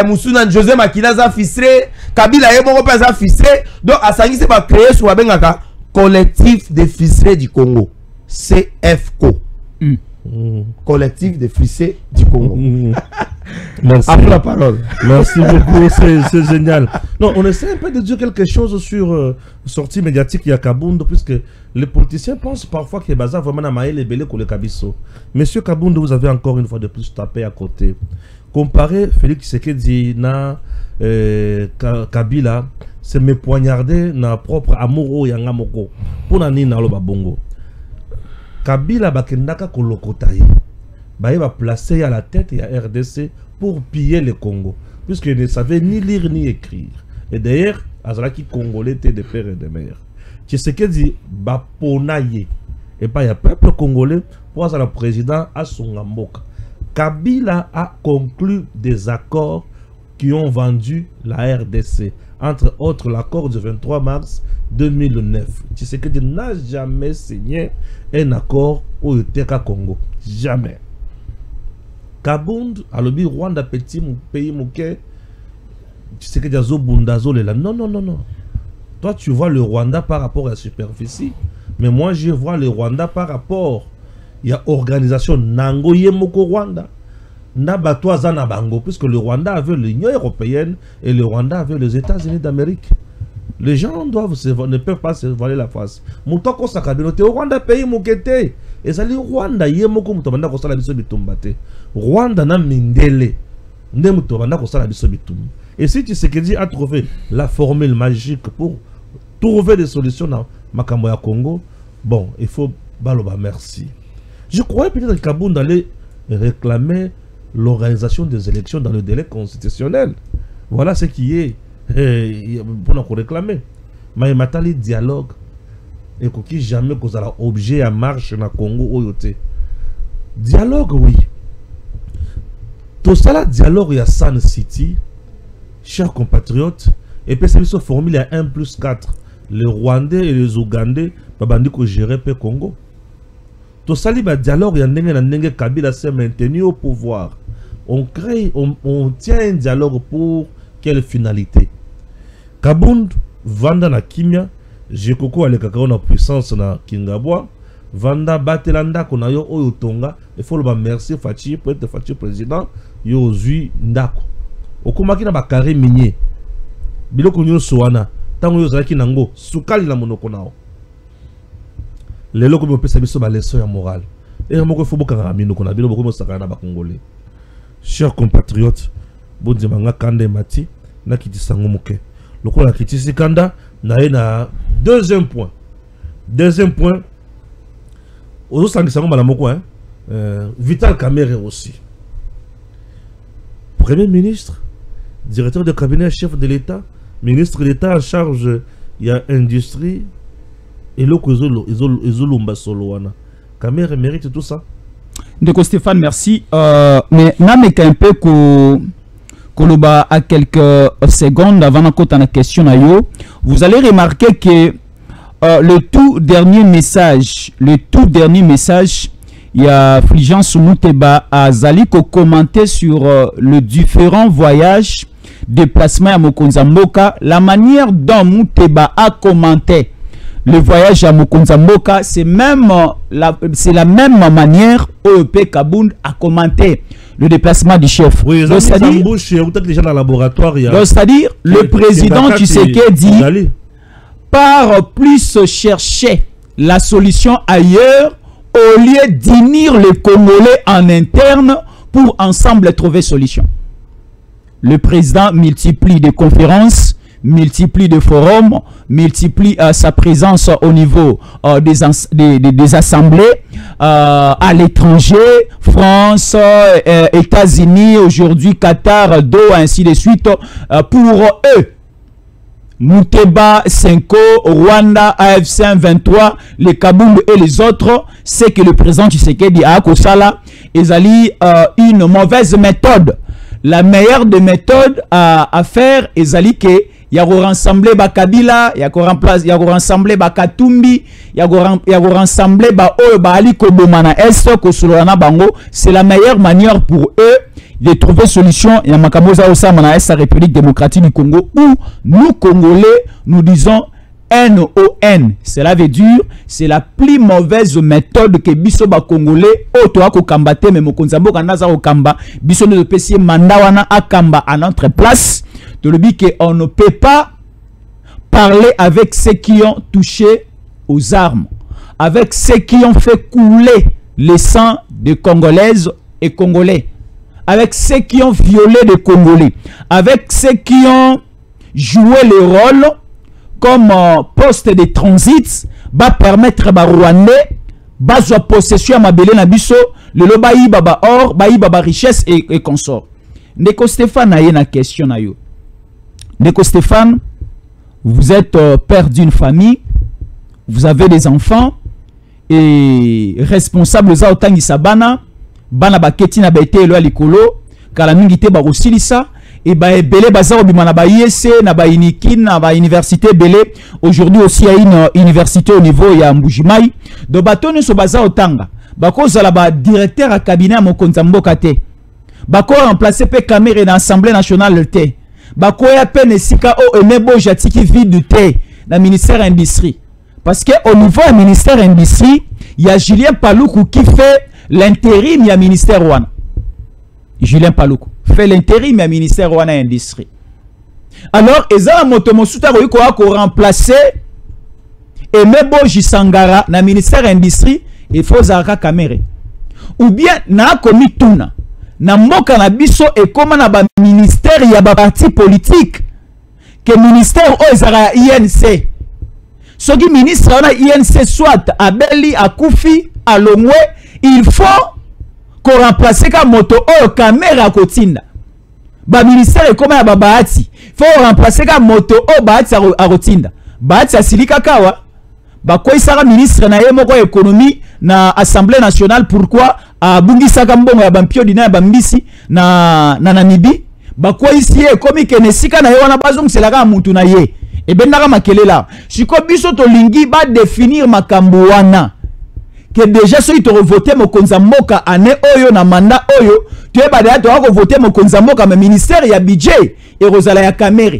Moussounan José Makila za frustré, Kabila Yeboko pa za frustré. Donc asangi c'est pas créer sur abengaka collectif des frustrés du Congo. CFCO. Collectif des frustrés du Congo. Merci. Après la parole. Merci beaucoup, c'est génial. Non, on essaie un peu de dire quelque chose sur sortie médiatique Kabunda, puisque les politiciens pensent parfois que Baza vraiment n'a maillé les belés pour le Kabiso. Monsieur Kabunda, vous avez encore une fois de plus tapé à côté. Comparé Félix Tshisekedi na Kabila, c'est me poignarder na propre amour yangamoko pour nani na loba bongo. Kabila bakendaka kolokotaye. Baye va placer à la tête à RDC pour piller le Congo, puisqu'il ne savait ni lire ni écrire. Et d'ailleurs, Azalaki Congolais était de père et de mère. Tshisekedi baponaye et pas y a peuple congolais pour le président à son Mboka. Kabila a conclu des accords qui ont vendu la RDC, entre autres l'accord du 23 mars 2009. Tshisekedi n'a jamais signé un accord au Teka Congo. Jamais. Kabunda, alobi Rwanda petit pays mouké, tu sais que Diazo Bundazo est là. Non. Toi, tu vois le Rwanda par rapport à la superficie, mais moi, je vois le Rwanda par rapport. Il y a organisation Nango Yemoko Rwanda. Nabatwa Zana Bango, puisque le Rwanda avait l'Union européenne et le Rwanda avait les États-Unis d'Amérique. Les gens ne peuvent pas se voiler la face. Moutoko Sakabinote, au Rwanda pays moukete. Et ça dit Rwanda Yemoko Moutabanda Kosala Biso Bitumbate. Rwanda na Mindele. Nde Moutabanda Kosala Biso Bitum. Et si tu sais que dit a trouvé la formule magique pour trouver des solutions dans Makamboya Congo, bon, il faut baloba merci. Je croyais peut-être que Kabunda allait réclamer l'organisation des élections dans le délai constitutionnel. Voilà ce qui est pour nous réclamer. Mais matali dialogue et qui jamais cause la objet à marche dans Congo oyote. Dialogue oui. Tout ça là dialogue à San City, chers compatriotes, et puis c'est une formule à 1+4. Les Rwandais et les Ougandais babandi ko gérer pe Congo. Tout ça là dialogue ya ndenge Kabila s'est maintenu au pouvoir. On crée, on tient un dialogue pour quelle finalité? Kabunda vanda na kimia, Jekoko alekaka na puissance na Kingabwa, vanda batelanda kona yo oyo tonga, il faut le merci Fachi pour être Fachi président, yo zui ndako. Okomaki na ba carré minier. Biloko nyonso wana, tango yo zalaki nango, sukali na monoko nao. Lelo ko pesa biso ba leçon ya morale. Et moko faut bokanga minoko na bilo boko mosaka na ba congolais. Chers compatriotes, Bondimanga Kande Mati, na kiti sango moke. Loko na kiti sikanda, na deuxième point. Deuxième point, ozo sangi sango malamoko, Vital Kamerhe aussi. Premier ministre, directeur de cabinet, chef de l'État, ministre d'État en charge, il y a industrie, et l'autre, ils ont Kamerhe mérite tout ça. Donc Stéphane, merci. Mais n'amèque un peu Koloba à quelques secondes avant d'entrer la question à yo, vous allez remarquer que le tout dernier message, il y a Fulgence Mouteba à Zali qui commenté sur le différent voyage déplacement à Mokonza Mboka, la manière dont Mouteba a commenté le voyage à Mokonza Mboka, c'est la même manière où P. Kabound a commenté le déplacement du chef. Oui, c'est-à-dire, le président Tshisekedi part plus chercher la solution ailleurs au lieu d'unir les Congolais en interne pour ensemble trouver solution. Le président multiplie des conférences, multiplie des forums, multiplie sa présence au niveau des assemblées à l'étranger, France, États-Unis, aujourd'hui Qatar, Doha, ainsi de suite. Pour eux, Mouteba, Senko, Rwanda, AFC 23, les Kabound et les autres, c'est que le président Tshisekedi a Kosala, ils ont une mauvaise méthode. La meilleure des méthodes à faire, ils ont que il y a rassembler Kabila, il y a rassembler Katumbi, il y a rassembler Ali Kobomana Est, Kosolana Bango. C'est la meilleure manière pour eux de trouver solution. Il y a Makamoza Osamana Est, la République démocratique du Congo, où nous Congolais, nous disons NON. Cela veut dire c'est la plus mauvaise méthode que biso ba Congolais otoa ko kambate mais mokonzambo kandaza ko kamba biso ne pesi mandawana akamba à notre place. De le but qu'on ne peut pas parler avec ceux qui ont touché aux armes, avec ceux qui ont fait couler le sang des Congolaises et Congolais, avec ceux qui ont violé des Congolais, avec ceux qui ont joué le rôle comme poste de transit, va permettre à Rwandais de possession à Mabélé Nabiso, le lobaï baba or, baï baba richesse et consort. Ndeko Stéphane a une question à you. Ndeko Stéphane, vous êtes père d'une famille, vous avez des enfants et responsable za otangi sabana, bana baketi na bete lo alikolo, kala mingi te ba rosilisa et ba ebele baza obima na ba IEC na ba Inikin na ba université belé. Aujourd'hui aussi il y a une université au niveau ya Mbujimai. Do batone so baza otanga, bako zala ba directeur à cabinet à Mokonza Mboka te. Bako remplacer pe caméra dans l'Assemblée nationale te. Bakoya peine sika o emebo jatiki vide te na ministère industrie. Parce que au niveau du ministère industrie, il y a Julien Paluku qui fait l'intérim, il y a ministère Wana. Julien Paluku fait l'intérim, il y a ministère Wana industrie. Alors, ezala motomosuta ko remplacer Emebo Jisangara na ministère industrie, il faut zaka caméra. Ou bien na komi tuna na mboka na biso et comment na ba ministère ya ba parti politique que ministère o ezara INC soki ministre na INC soit abeli akufi alongwe il faut qu'on remplace ka moto o caméra kotinda ba ministère et comment ya ba baati faut remplacer ka moto o baati a kotinda baati asilika kawa ba ko isara ministre na yemo ko économie na Assemblée nationale. Pourquoi a bungisa kambongo ya bampio dina ya bambisi na Namibi bakwa ici comme que nesika na yona bazong c'est la mutu na ye e bendaka makelela siko biso to lingi ba définir makambo wana que déjà ceux qui te voter Mokonza Mboka année oyo na mandat oyo tu e ba de to voter Mokonza Mboka mais ministère ya budget et rozala ya caméra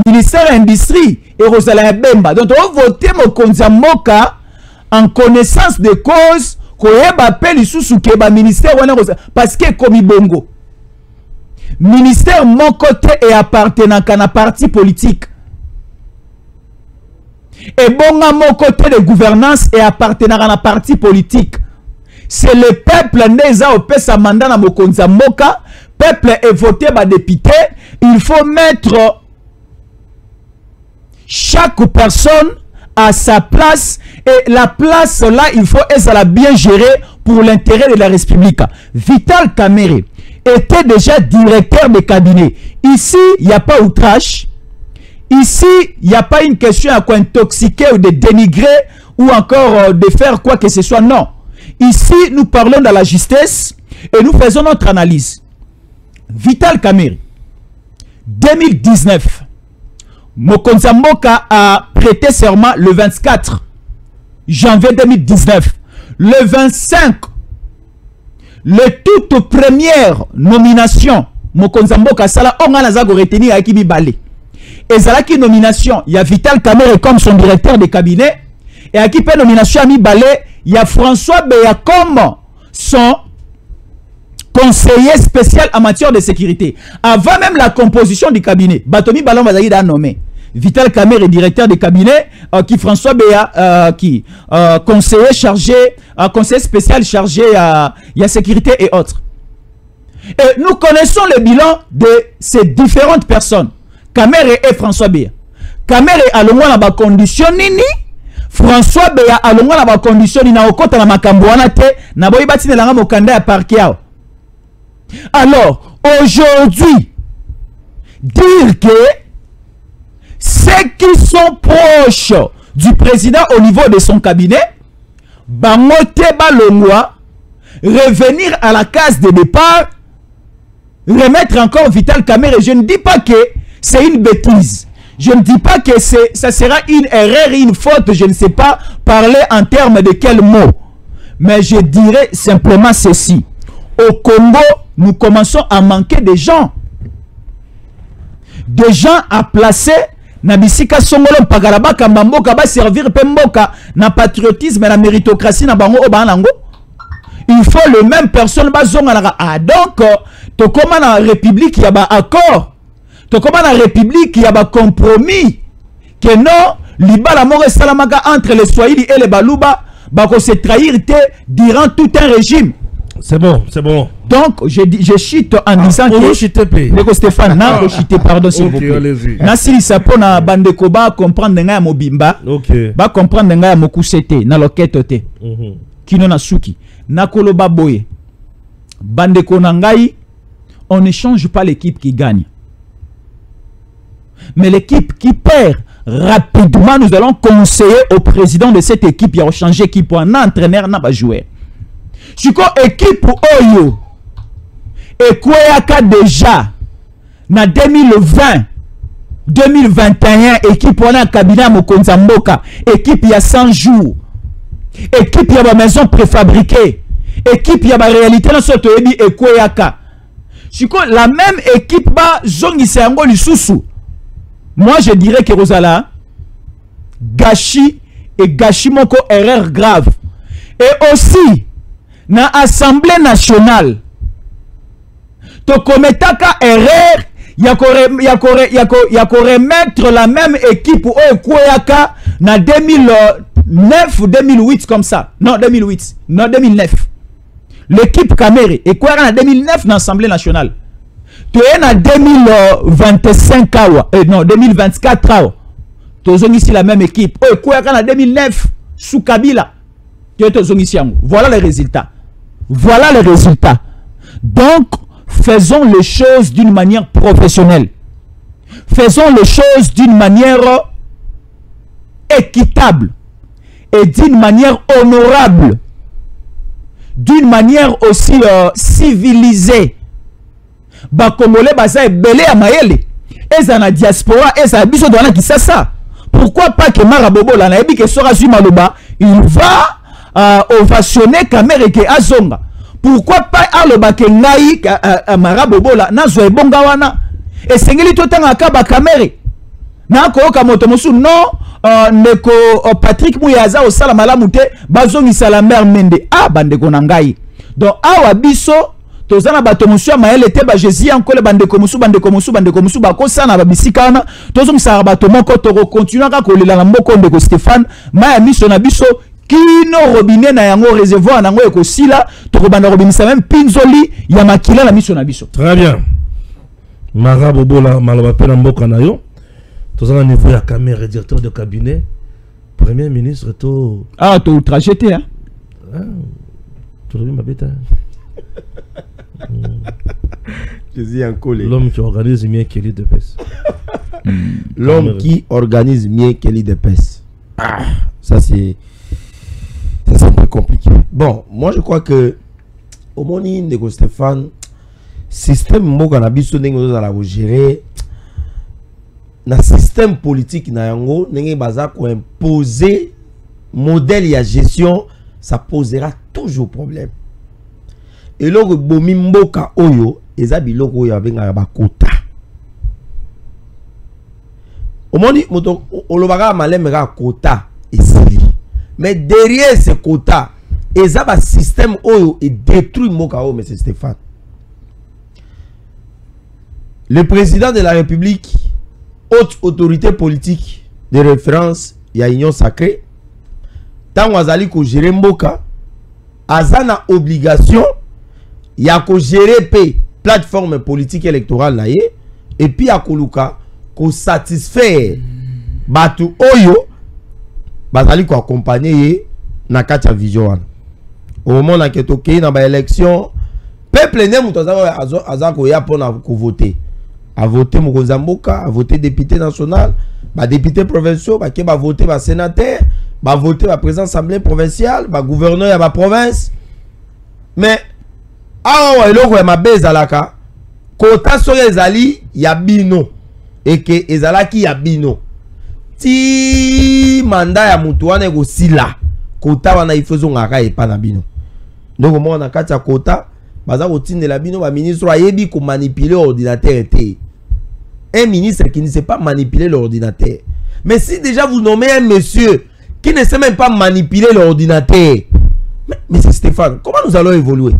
ministère industrie et rozala ya bemba donc on voter Mokonza Mboka en connaissance de cause koyeba peli susu ke ba ministère wana parce que comme bongo ministère mon côté et appartenant à un parti politique et bonga mon côté de gouvernance et appartenant à un parti politique. C'est le peuple neza opesa mandat na Mokonza Mboka, peuple est voté par député, il faut mettre chaque personne à sa place et la place là il faut être bien gérée pour l'intérêt de la République. Vital Kamerhe était déjà directeur de cabinet. Ici il n'y a pas outrage, ici il n'y a pas une question à quoi intoxiquer ou de dénigrer ou encore de faire quoi que ce soit, non. Ici nous parlons de la justice et nous faisons notre analyse. Vital Kamerhe 2019 Mokonza Mboka a prêté serment le 24 janvier 2019. Le 25, le toute première nomination mokonza mboka sala onga naza ko retenir aki mibale. Ezalaki nomination, il y a Vital Kamerhe comme son directeur de cabinet et aki pe nomination à mibale, il y a François Beya comme son conseiller spécial en matière de sécurité. Avant même la composition du cabinet, Batomi Balon Bazali a nommé Vital Kamerhe directeur de cabinet, qui François Beya conseiller chargé, conseiller spécial chargé à la sécurité et autres. Et nous connaissons le bilan de ces différentes personnes. Kamerhe et François Beya. Kamerhe a le moins la condition nini. François Beya a le moins la condition nini. Na okota na makambo wana te. Na boyi bati ne langa mokanda ya parquet. Alors, aujourd'hui, dire que ceux qui sont proches du président au niveau de son cabinet, Bamote Balongwa, revenir à la case de départ, remettre encore Vital Kamerhe. Je ne dis pas que c'est une bêtise. Je ne dis pas que ça sera une erreur, une faute, je ne sais pas parler en termes de quel mot. Mais je dirais simplement ceci. Au Congo, nous commençons à manquer de gens. Des gens à placer na bisika songolo pagalaba kambamboka ba servir pemboka na patriotisme et la méritocratie na bango obanango. Il faut le même personne bazonga. Ah donc to koma na république ya ba accord. To koma na république ya ba compromis. Que non libala moko salamaka entre les Swahili et les Baluba bako se trahir durant tout un régime. C'est bon, c'est bon. Donc, je chite en disant que... Neko Stéphane, non, chite, pardon, s'il vous plaît. Nasili Sapo na bandeko ba comprendre nga ya mobimba. Ba comprendre nga ya mokusete, na loketo te. Kino na suki. Nakolo ba boye. Bandeko na ngai, on ne change pas l'équipe qui gagne. Mais l'équipe qui perd, rapidement, nous allons conseiller au président de cette équipe, il y a changé équipe pour un entraîneur, n'a pas joué. Si équipe Oyo et Kweyaka déjà na 2020 2021 équipe on a cabinet Mokonza Mboka équipe il y a 100 jours équipe il y a ma maison préfabriquée équipe il y a ma réalité dans ce toebi et Kweyaka si la même équipe ba zongi seango lisusu moi je dirais que Rosala gâchis et gâchis moko erreur grave et aussi na Assemblée nationale to kometaka erreur ya ko remettre la même équipe au Kweyaka na 2009 ou 2008 comme ça non 2008 non 2009 l'équipe Kamerhe et Kweyaka na 2009 na Assemblée nationale to na 2025 awa non 2024 awa to zongi ici la même équipe au Kweyaka na 2009 sous Kabila. Voilà les résultats. Voilà les résultats. Donc, faisons les choses d'une manière professionnelle. Faisons les choses d'une manière équitable et d'une manière honorable. D'une manière aussi civilisée. Bakongolais baza belé à maele. Eza na diaspora, eza biso dona ki ça. Pourquoi pas que Marabobo la naebi que sera Maloba, il va ovationner Kamerhe ke azonga. Pourquoi pas aloba ke ngai Marabobola na zo ebonga wana et sengeli totanga kaba Kamerhe na ko ka moto mosu non ndeko Patrick Muyaza o sala malamu te bazongi sala mer mende bandeko na ngai donc awa biso tozana bato mosu ya maele te ba Jésus encore bandeko mosu ba ko sana ba bisikana tozongi sala bato moko to continuer ka kolela na mboko ndeko Stéphane maya miso na biso kino robinet na yango réservoir nango ekosila tokobanda robinisa même pinzoli ya makila na miso na biso. Très bien. Marabobola maloba pe na mboka na yo tozana niveau ya Kamerhe directeur de cabinet premier ministre to to trajeté hein to robi mabeta l'homme qui organise mieux que l'IDPS. L'homme qui organise mieux que l'IDPS. Ça c'est un peu compliqué. Bon, moi je crois que au moni de Stéphane, système mo cannabis nengo za la gérer na système politique na yango nenge baza ko imposer modèle ya gestion, ça posera toujours problème. Et là bomi mboka oyo eza biloko ya benga ba quota. Omoni moto olobaka maleme ka quota esili. Mais derrière ce quota, eza ba système oyo et détruit moka o monsieur Stéphane. Le président de la République, haute autorité politique de référence ya Union Sacrée, tant azali ko gérer mboka, azana obligation ya ko gérer pe plateforme politique électorale na ye, et puis ya koluka ko satisfaire batu oyo bazali ko accompagner ye na kati ya vision wana. Au moment na ketoke na ba élection, peuple ne muto azako ya pona ko voter. A voter Mokozamboka, a voter député national, ba député provinciaux, ba voter ba sénateur, ba voter ba président assemblée provinciale, ba gouverneur ya ba province. Mais awa eloko ya mabeza laka, kota so ezali ya bino et que ezalaki ya bino. Ti mandat ya mutu wana eko sila, kota wana ifozo ngaka epa na bino. Donc moi na kati ya kota, baza kotinde la bino ba ministre ayebi ko manipuler ordinateur te. Un ministre qui ne sait pas manipuler l'ordinateur. Mais si déjà vous nommez un monsieur qui ne sait même pas manipuler l'ordinateur, mais c'est Stéphane, comment nous allons évoluer?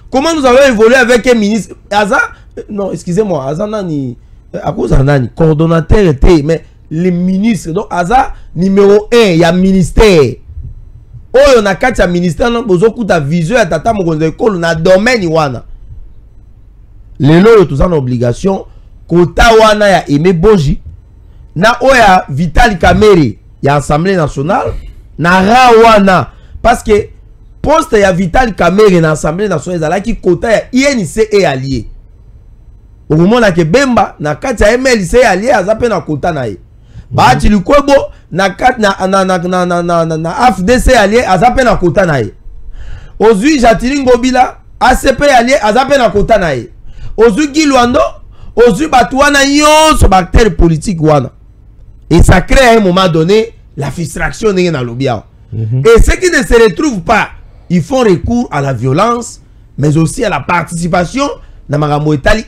Comment nous allons évoluer avec un ministre? Aza, non, excusez-moi, Aza nani, à cause de nani, coordonnateur était, mais les ministres, donc Aza numéro 1, il y a ministère. Oh, on a 4 ministères, on a besoin de vision à tata mokonze école, on a domaine wana. Les lois tous en obligation, kota wana ya Aimé Boji, na oya Vital Kamerhe, ya Assemblée nationale, na ra wana, parce que poste ya Vital Kamerhe na Assemblée nationale, zala ki kota ya INC et allié. Au moment na ke Bemba, na kati ya MLC allié, azape na kota na ye. Ba ti lukwebo, na kati na AFDC allié, azape na kota na ye. Ozui Jatili Ngobila, ACP allié, azape na kota na ye. Ozu Gilwando, Ozu Batouana yon sur bactère politique wana. Et ça crée à un moment donné la frustration dans le bien. Et ceux qui ne se retrouvent pas, ils font recours à la violence, mais aussi à la participation dans la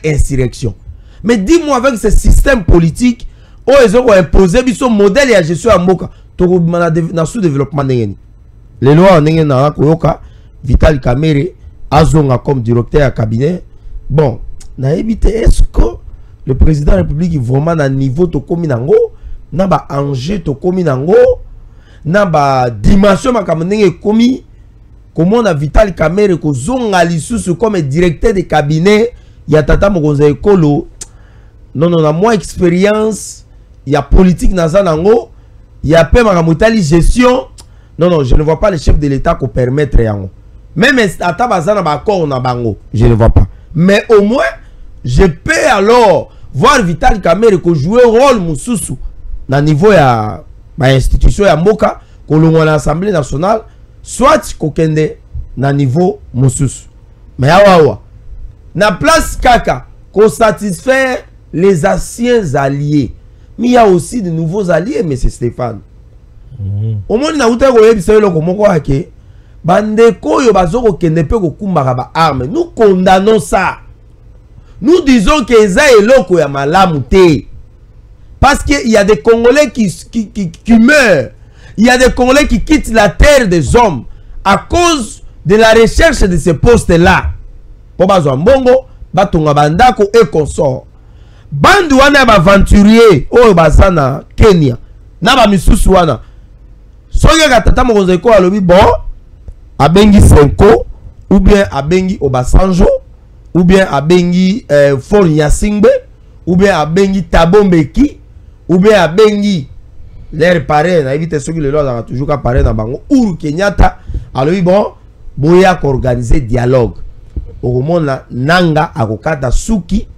insurrection. Mais dis-moi avec ce système politique, où ils ont imposé son modèle et gestion à Moka, dans sous-développement. Les lois en Koyoka, Vital Kamerhe, Azonga comme directeur à cabinet. Bon, est-ce que le président de la République est vraiment à niveau de Kominango, n'a pas enjeu de Kominango, n'a pas dimension de Komi, comment on a Vital Kamerhe ko zonga lisusu comme directeur de cabinet, il y a Tata Mokonze Ekolo, non, on a moins expérience, il y a politique nazanango, il y a peu makamutali gestion, non, je ne vois pas le chef de l'État qu'on permettre yango. Même à Tabazana Bakor na bango, je ne vois pas. Mais au moins, je peux alors voir Vital Kamerhe ko jouer rôle mususu na niveau ya ba institution ya mboka ko longo na Assemblée nationale, soit ko kende na niveau mususu. Mais awa na place kaka ko satisfaire les anciens alliés. Mais il y a aussi de nouveaux alliés, monsieur Stéphane. Au moins na uta ko yebisa lo ko moko hake bandeko yo bazoko kende pe ko kumbaka ba armes. Nous condamnons ça. Nous disons que eza eloko ya malamu te. Parce qu'il y a des Congolais qui meurent. Il y a des Congolais qui quittent la terre des hommes à cause de la recherche de ces postes-là. Pour bazwa mbongo, batonga bandako et consort. Bandu wana ba aventurier oyo bazana Kenya. Na ba misusu wana. Soki katata mokonze ko alobi bon, abengi Senko ou bien abengi Obasanjo ou bien abengi For Nyasingbe ou bien abengi Tabombeki ou bien abengi l'air parrain na éviter ceux qui le leur toujours qu'à parrain dans bango Uhuru Kenyatta alobi bon boya ko organiser dialogue au monde nanga akokata suki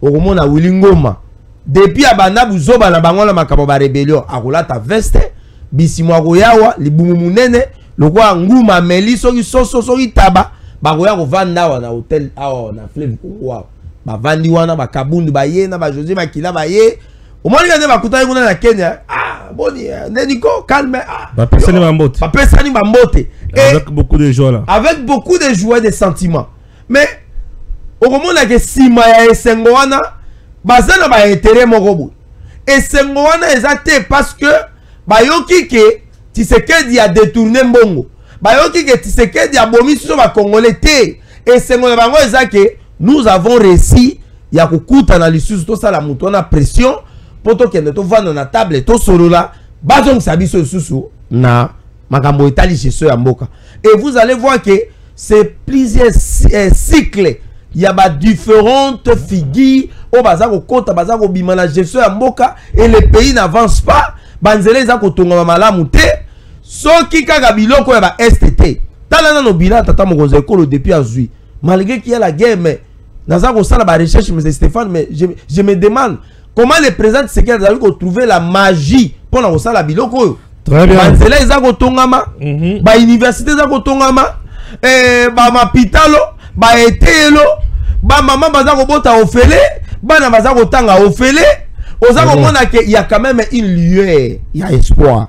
au monde na Wilingoma depuis abanda buzoba na bango na makabo ba rébellion akolata veste bisimwa koyawa libumu munene lokwa nguma meli soki soso soki taba bakoya kovanda wa na hotel awa na Fleuve Congo ba vandi wana ba kabundu ba ye na ba José Makila ba ye au moins quand ba kutana kuna na Kenya boni Neniko calme ba pesani ba mbote avec beaucoup de joie là avec beaucoup de joie et de sentiments. Mais okomona ke sima ya esengo wana bazana ba intérêt moko boye esengo wana eza te parce que bayoki ke Tshisekedi a détourné mbongo bayoki ke Tshisekedi a bomi so ba congolais te esengo na bango eza ke nous avons réussi ya kokuta na lisusu to sala muto na pression poto kende to vanda na table to solola bazong sabiso lisusu na makambo etali chez ya mboka et vous allez voir que c'est plusieurs cycles. Il y a différentes figures au bazako kota bazako bimana gestion ya mboka et le pays n'avance pas. Banzele za kotonga malamu te. Soki kaka biloko ya ba STT. Talana no bila tata mokonza ekolo depuis azui. Malgré qu'il y a la guerre mais nazako sala ba recherche mais Stéphane mais je me demande comment le président Tshisekedi a eu trouver la magie pour na sala biloko. Très bien. Banzele za kotongama, ba université za kotongama, ba mapitalo, ba etelo, ba maman baza kobota ofele, bana baza kotanga ofele, oza komona que il y a quand même une lueur, il y a espoir.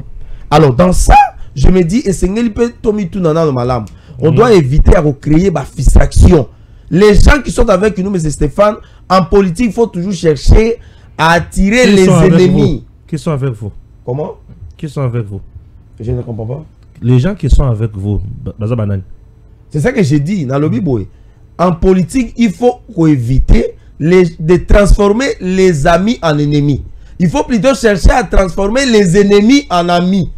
Alors dans ça, je me dis esengeli pe tomi tunana no malam. On doit éviter à créer ba distraction. Les gens qui sont avec nous, M. Stéphane, en politique, il faut toujours chercher à attirer les ennemis. Qui sont avec vous? Comment? Qui sont avec vous? Je ne comprends pas. Les gens qui sont avec vous, c'est ça que j'ai dit dans le Bible. En politique, il faut éviter de transformer les amis en ennemis. Il faut plutôt chercher à transformer les ennemis en amis.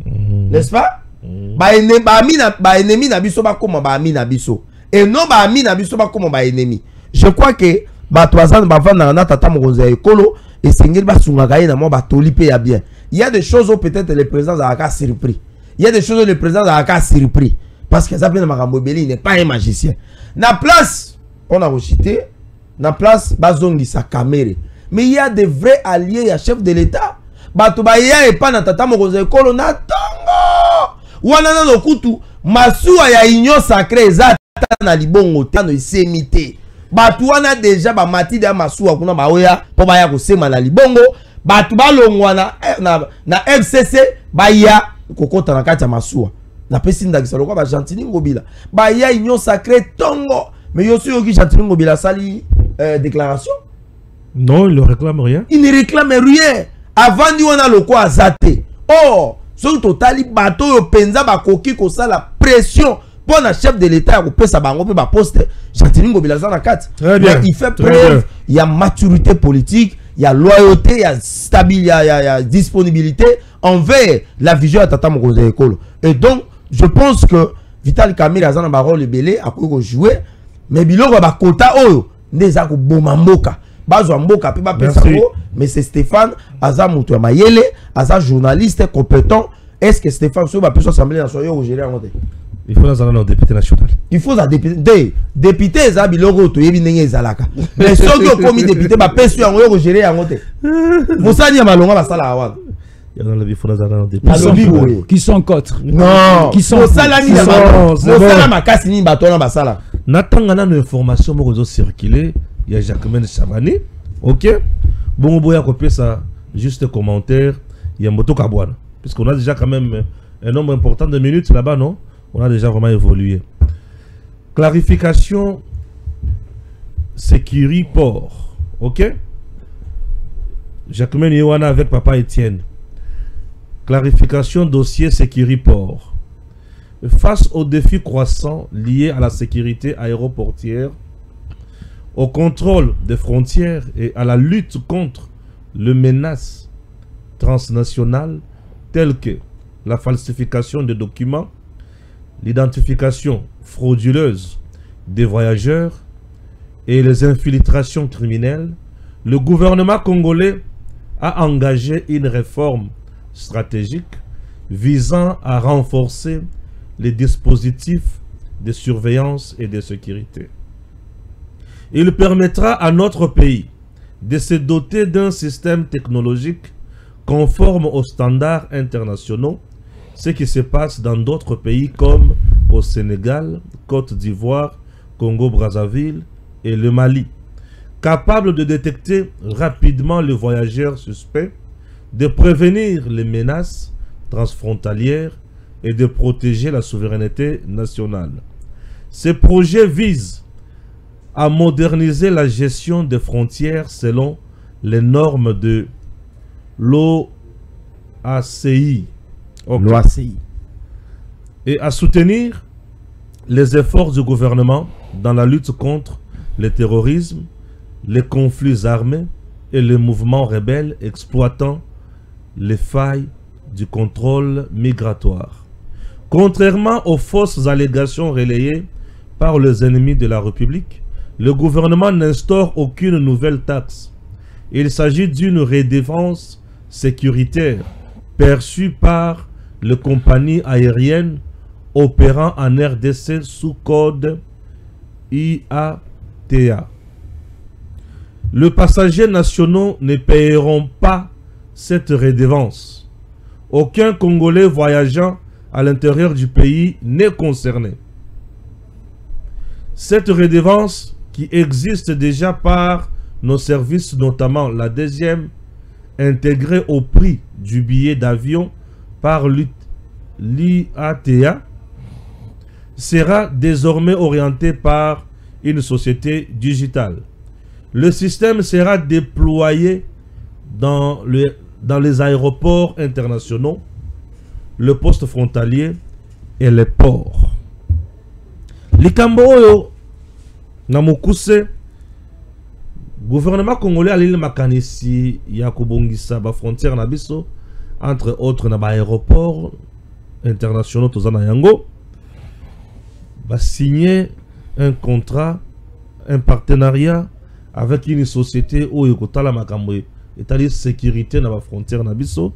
N'est-ce pas? Ennemi na biso ba comme ba ami na biso. Et non ba ami na biso ba comme ba ennemi. Je crois que ba toazan ba vanda na tata mokonza ekolo et sengeli ba sunga na mo ba tolipe ya bien. Il y a des choses où peut-être le président a surpris. Il y a des choses où le président a surpris. Parce que ça n'est pas un magicien. Na place, on a recité, na place, bazongi sa caméra. Mais il y a des vrais alliés, à chef de l'État. Batubaya et pas na tata mokoze kolo na tongo. Wana no kutu, masuwa ya inyo sacré za na libongo tano isemité. Batuana déjà ba mati de masuwa kuna baoya po baya ko sema na libongo. Batu balongwa na FCC baya kokota na kati ya masuwa na pesi ndakisa lokwa ba Gentili Ngobila baya union sacrée tongo mais yosu yoki Gentili Ngobila sali déclaration. Non, il ne réclame rien. Il ne réclame rien avant di wana lokwa azate. Oh so totali bato yo penza ba koki ko sala pression pour na chef de l'État ko pesa bango pe ba poste Gentili Ngobila za na kati. Très bien. Il fait preuve, il y a maturité politique. Il y a loyauté, il y a stabilité, il y a disponibilité envers la vision de Tata Mokonza Ekolo. Et donc, je pense que Vital Kamerhe a un rôle belé à quoi jouer, mais biloko ba kota oyo ndeza ko boma mboka. Bazo mboka pe ba pesako, mais c'est Stéphane aza mutu ya mayele, aza journaliste compétent. Est-ce que Stéphane so ba peut s'assembler dans soyo gérer en côté? Il faut dans un député national. Il faut un député. Député, ça, biloko, to yebi nenge ezalaka. Mais ceux qui ont commis député, bah, pesu yango yo gérer yango te. Vous savez, malonga ba sala awa. Il y a dans la vie, il faut dans un député. Qui sont contre. Non. Qui sont sala ni ba. Sala makasi ni bato na basala. Natanga na information mo rezo circuler, il y a Jacquemin Chavani. OK? Bon boya copier ça juste commentaire, il y a Moto Kabwana puisqu'on a déjà quand même un nombre important de minutes là-bas, non? On a déjà vraiment évolué. Clarification Sécurité Port. OK? Jacquemin Yowana avec Papa Étienne. Clarification dossier Sécurité Port. Face aux défis croissants liés à la sécurité aéroportière, au contrôle des frontières et à la lutte contre les menaces transnationales telles que la falsification de documents, l'identification frauduleuse des voyageurs et les infiltrations criminelles, le gouvernement congolais a engagé une réforme stratégique visant à renforcer les dispositifs de surveillance et de sécurité. Il permettra à notre pays de se doter d'un système technologique conforme aux standards internationaux, ce qui se passe dans d'autres pays comme au Sénégal, Côte d'Ivoire, Congo-Brazzaville et le Mali, capable de détecter rapidement les voyageurs suspects, de prévenir les menaces transfrontalières et de protéger la souveraineté nationale. Ce projet vise à moderniser la gestion des frontières selon les normes de l'OACI. L'OACI. Et à soutenir les efforts du gouvernement dans la lutte contre le terrorisme, les conflits armés et les mouvements rebelles exploitant les failles du contrôle migratoire. Contrairement aux fausses allégations relayées par les ennemis de la République, le gouvernement n'instaure aucune nouvelle taxe. Il s'agit d'une redevance sécuritaire perçue par les compagnies aériennes opérant en RDC sous code IATA. Les passagers nationaux ne paieront pas cette redevance. Aucun Congolais voyageant à l'intérieur du pays n'est concerné. Cette redevance qui existe déjà par nos services, notamment la deuxième, intégrée au prix du billet d'avion par l'IATA, sera désormais orientée par une société digitale. Le système sera déployé dans les aéroports internationaux, le poste frontalier et les ports. Likambo oyo na mukuse gouvernement congolais alili makanisi ya kobongisa ba frontière na biso entre autres na ba aéroports internationaux tozana yango ba signer un contrat, un partenariat avec une société oyo kotala makambo etali sécurité na ba frontière na biso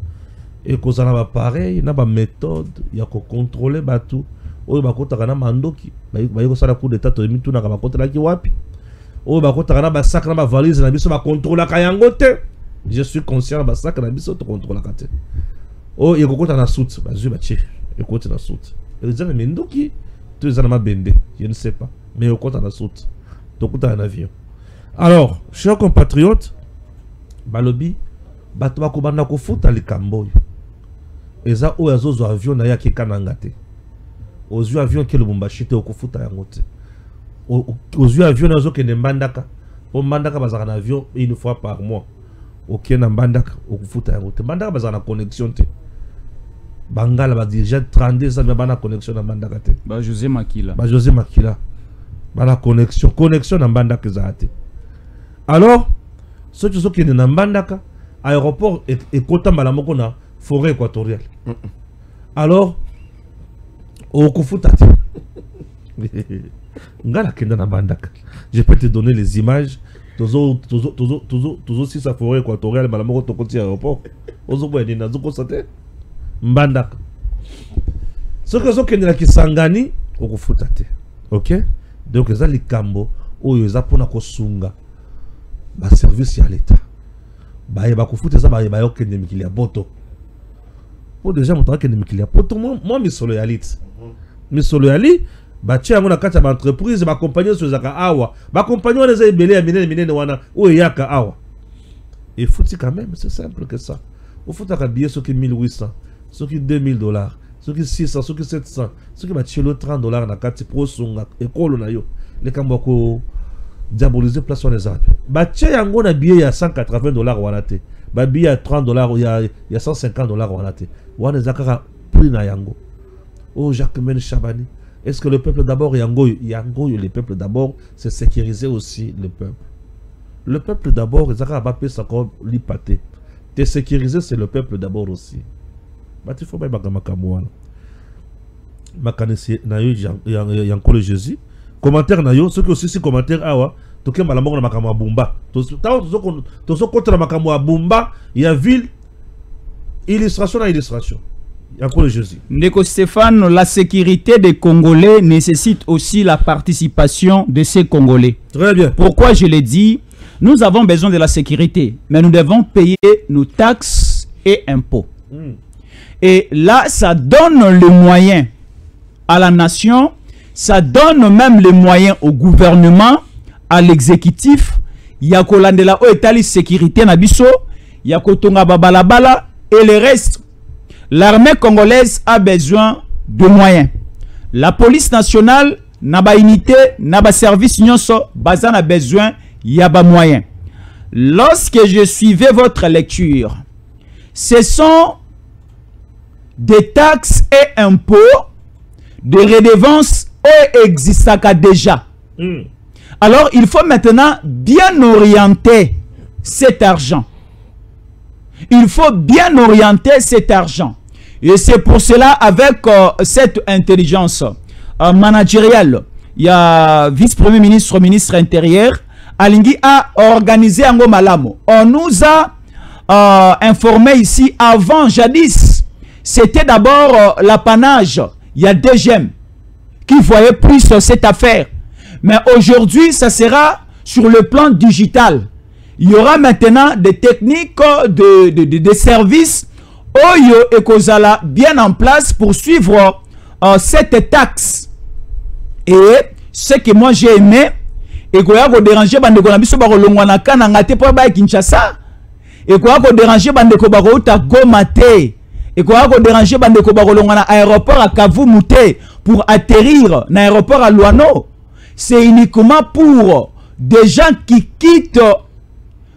et kozana ba pareil na ba méthode ya ko contrôler batu oyo bakotaka na mandoki bayiko sala coup d'état to mitu na ka bakotela ki wapi oyo bakotaka na ba sac na ba valise na biso ba contrôler ka yango te. Je suis conscient ba sac na biso to contrôler ka te oyo yekokota na soute bazui ba che ekoti na soute ezana mendoki to ezana mabende je ne sais pas mais yekota na soute to kota na avion. Alors chers compatriotes balobi bato bakobanda kofuta likambo eza oyo azozo avion na yaki kananga te ozu avion ke Lubumbashi te okufuta yango te ozu avion na zokende mbandaka po mbandaka bazaka na avion une fois par mois okenda mbandaka okufuta yango te mbandaka bazaka na connexion te bangala ba déjà 32 ans bana connexion na mbandaka te ba José Makila bana connexion na mbandaka za te. Alors ceux qui sont qui na mbandaka aéroport et kota mbala moko na forêt équatoriale. Alors okufuta te ngala kenda na mbandaka. Je peux te donner les images tozo si sa forêt équatoriale mbala moko tokoti aéroport ozo boye na zoko sate mbandaka. Ceux qui sont qui na Kisangani okufuta te. OK? Donc eza likambo oyo eza pona kosunga ba service ya l'état. Baye bakufuta eza baye bayo kende mikili ya boto. Po déjà montra kende mikili ya boto moi misolo ya lit. Misolo ya li ba tia ngona kata ba entreprise ba compagnie so zaka awa. Ba compagnie les ebele ya minene wana oyo yaka awa. Et fouti quand même, c'est simple que ça. Au fout à billet ce qui 1800, ce qui $2000, ce qui 600, ce qui 700, ce qui va tuer le $30 na kati pro songa école na yo. Les kamboko diaboliser place on les a. Ba tia yango na billet ya $180 wana te. Ba billet ya $30 ya $150 wana te. Wana zakaka prix na yango. Oh Jacques Men Chabani, est-ce que le peuple d'abord yango le peuple d'abord c'est sécuriser aussi le peuple. Le peuple d'abord zakaka ba pesa ko lipate. Te sécuriser c'est le peuple d'abord aussi. Bah il faut pas makambo wana. Makanisi na yo yanko le Jésus. Commentaire na yo, ceux qui aussi si commentaire awa, toke malamongo na makambo bumba. Tozo contre makambo bumba, il y a ville illustration à illustration. Yanko le Jésus. Ndeko Stéphane, la sécurité des Congolais nécessite aussi la participation de ces Congolais. Très bien. Pourquoi je l'ai dit? Nous avons besoin de la sécurité, mais nous devons payer nos taxes et impôts. Et là, ça donne le moyen à la nation, ça donne même les moyens au gouvernement, à l'exécutif. Yako landela o etali sécurité na biso, yako tonga babalabala et le reste. L'armée congolaise a besoin de moyens. La police nationale na ba unité, na ba service nyonso, baza na besoin yaba moyen. Lorsque je suivais votre lecture, ce sont des taxes et impôts, des redevances existent déjà. Alors, il faut maintenant bien orienter cet argent. Il faut bien orienter cet argent. Et c'est pour cela, avec cette intelligence managériale, il y a vice-premier ministre, ministre intérieur, Alingi a organisé un Malamo. On nous a informé ici avant, jadis, c'était d'abord l'apanage. Il y a des gemmes qui voyaient plus cette affaire. Mais aujourd'hui, ça sera sur le plan digital. Il y aura maintenant des techniques de services Oyo et Kozala bien en place pour suivre cette taxe. Et ce que moi j'ai aimé, et qu'on a dérangé bande ko biso ba kolongwana kana ngate po ba Kinshasa, et qu'on a dérangé bande ko ba ko ta Goma te, et qu'on a dérangé bande ko ba kolongwana aéroport à Kavumu te pour atterrir na aéroport à Luano. C'est uniquement pour des gens qui quittent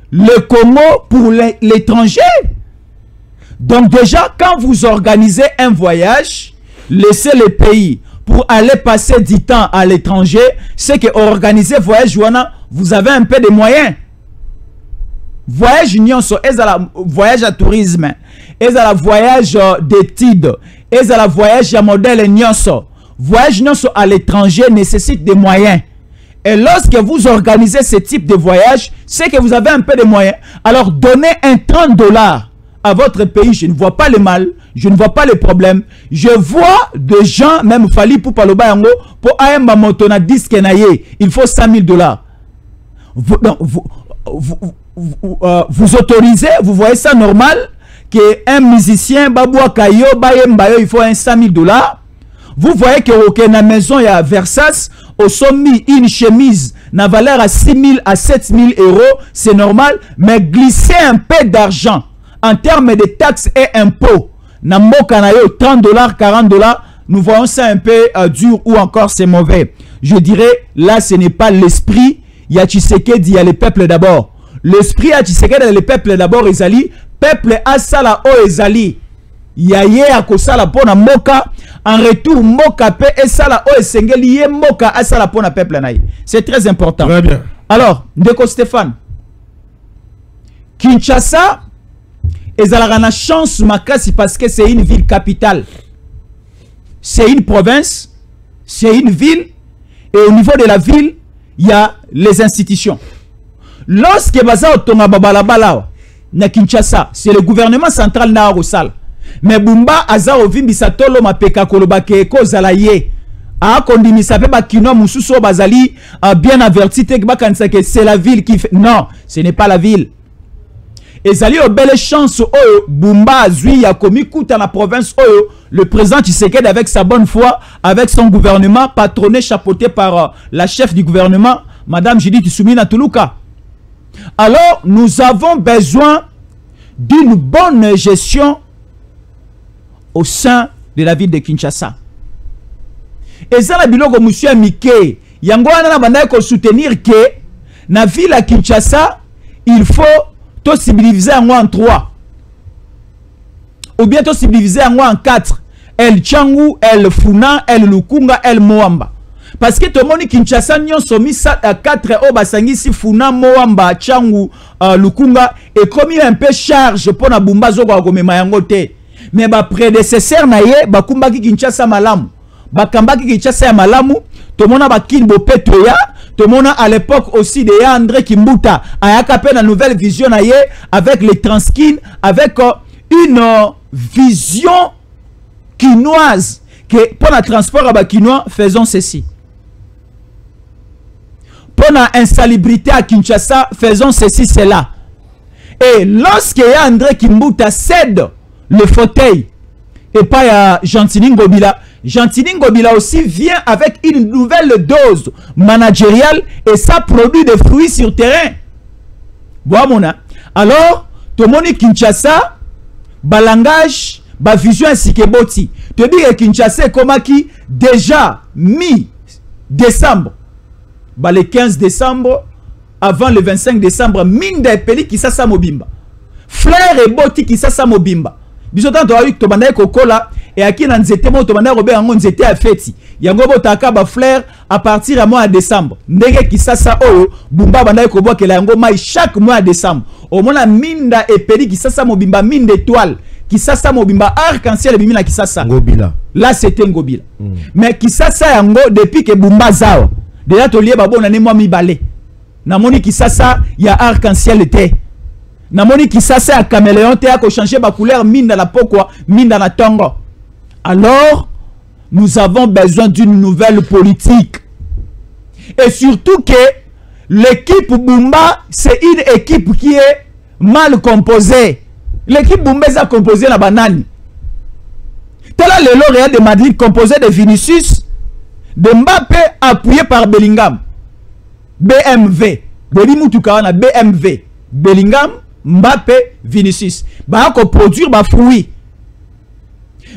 le Congo pour l'étranger. Donc déjà, quand vous organisez un voyage, laissez le pays pour aller passer du temps à l'étranger, c'est que organiser voyage, vous avez un peu de moyens. Voyage union, voyage à tourisme, et à voyage d'études, et à voyage à modèle nyonso. Voyage nyonso à l'étranger nécessite des moyens. Et lorsque vous organisez ce type de voyage, c'est que vous avez un peu de moyens. Alors donnez un $30 à votre pays, je ne vois pas le mal, je ne vois pas le problème. Je vois des gens, même Fali pour Paloba Yango, pour Ayamba Motona disque naye, il faut $100 vous autorisez, vous voyez ça normal, qu'un musicien, Babou Kayo, Bayembayo, il faut un $100 Vous voyez que au na maison, il y a Versace, au sommet, une chemise, na valeur à 6 000 à 7 000 euros, c'est normal, mais glisser un peu d'argent en termes de taxes et impôts, na mboka na yo $30, $40, nous voyons ça un peu dur ou encore c'est mauvais. Je dirais, là, ce n'est pas l'esprit. Il y a Tshisekedi, il y a le peuple d'abord. L'esprit à Tshisekedi, le peuple d'abord, Ezali. Peuple à Sala o Ezali. Yaye a kosala pona moka. En retour, moka pe et Sala o Esengeli ye moka a Sala pona peuple naï. C'est très important. Très bien. Alors, Ndeko Stéphane. Kinshasa, ezalaka na chance makasi parce que c'est une ville capitale. C'est une province, c'est une ville, et au niveau de la ville, il y a les institutions. Lorsque baza otonga babalabala na Kinshasa, c'est le gouvernement central na Rosal. Mais Bumba aza ovimbisa tolo mapeka koloba ke ko zalaye. A kondimisa pe ba kino mususo bazali bien averti te ba kanisa que c'est la ville qui fait. Non, ce n'est pas la ville. Ezali o belle chance oyo Bumba azui ya komi kuta na province oyo le président Tshisekedi avec sa bonne foi, avec son gouvernement patronné, chapeauté par la chef du gouvernement, Madame Judith Soumina Toulouka. Alors, nous avons besoin d'une bonne gestion au sein de la ville de Kinshasa. Et ça, la biloko monsieur Mike, yango wana banda ko soutenir que na ville à Kinshasa, il faut to civiliser en 3. Ou bien to civiliser en 4. El Changu, El Funa, El Lukunga, El Moamba. Parce que tout le monde Kinshasa nyon somi 4 obasangi si Funa, Moamba, Changu, Lukunga et comme il y a un peu charge pour na bumba zoko ko mema yango te. Mais ba prédécesseur na ye ba kumbaki Kinshasa malamu. Ba kambaki Kinshasa ya malamu, tout le monde ba kinbo petoya. Tout le monde à l'époque aussi de André Kimbuta a capé la nouvelle vision na ye avec les transkin, avec une vision quinoise que pour le transport à quinois, faisons ceci. Pour l'insalubrité à Kinshasa, faisons ceci, cela. Et lorsque André Kimbuta cède le fauteuil et pas à Gentini Ngobila, Gentini Ngobila aussi vient avec une nouvelle dose managériale et ça produit des fruits sur terrain. Boamona. Alors, tout le monde Kinshasa, balangage, ba vision ainsi que boti. Te dire Kinshasa comment qui déjà mis décembre le 15 décembre avant le 25 décembre minda epeli Kisasa mobimba fleur et boti Kisasa mobimba biso tanto ayi to banda kokola et aki na nzete mo to banda robe yango nzete a feti yango botaka ba fleur à partir à mois de décembre ndenge Kisasa oyo bumba banda ko bokela yango mai chaque mois de décembre au mona minda epeli Kisasa mobimba mine d'étoile Kisasa mobimba arc-en-ciel bimina Kisasa Ngobila là c'était Ngobila mais Kisasa yango depuis que bumba zao déjà to lié babo na ne moi mi balé na moni Kisasa ya arc-en-ciel te na moni Kisasa ya caméléon te ko changer ba couleur mine dans la pokwa mine dans la tongo. Alors nous avons besoin d'une nouvelle politique et surtout que l'équipe Bumba c'est une équipe qui est mal composée. L'équipe Bumba est composée na banani tel le Real de Madrid composé de Vinicius, de Mbappé appuyé par Bellingham, BMW Belimutuka na BMW Bellingham Mbappé Vinicius ba ko produire ba fruits.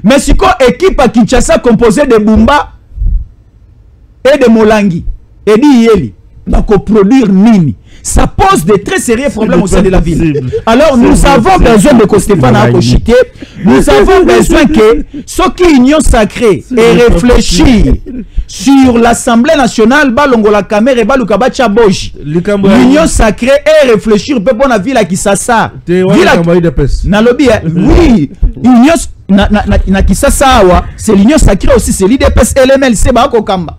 Mais si quoi équipe à Kinshasa composée de Bumba et de Molangi et d'Iyeli ba ko produire nini, ça pose de très sérieux problèmes au sein de la ville. Alors nous avons besoin de Stéphane Akochité, nous avons besoin que ceux qui union sacrée et réfléchir sur l'Assemblée nationale balongo la caméra et baluka bacha boji l'union sacrée et réfléchir peu pour la ville à Kisasa na lobby oui union na Kisasa wa c'est l'union sacrée aussi c'est l'IDPS LML c'est ba ko kamba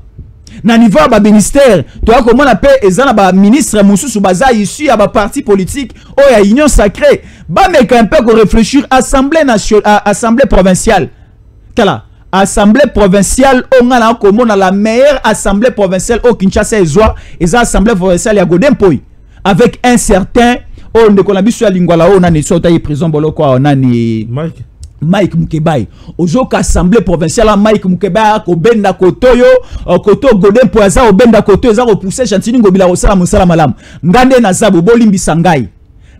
na niveau ba ministère to comment on appelle ezana ba ministre mususu baza issu ya ba parti politique o ya union sacrée ba meka un peu ko réfléchir assemblée nationale assemblée provinciale tala assemblée provinciale on a comment la meilleure assemblée provinciale au Kinshasa ezwa eza assemblée provinciale ya Godempoi avec un certain on de konabiso ya lingwala o nani sota yi prison boloko o nani Mike Mukebai ozoka assemblée provinciale Mike Mukebai ko benda kotoyo koto Godempoi aza o benda koto eza repousser Chantini Ngobila osala musala malam ngande na zabo bolimbisa ngai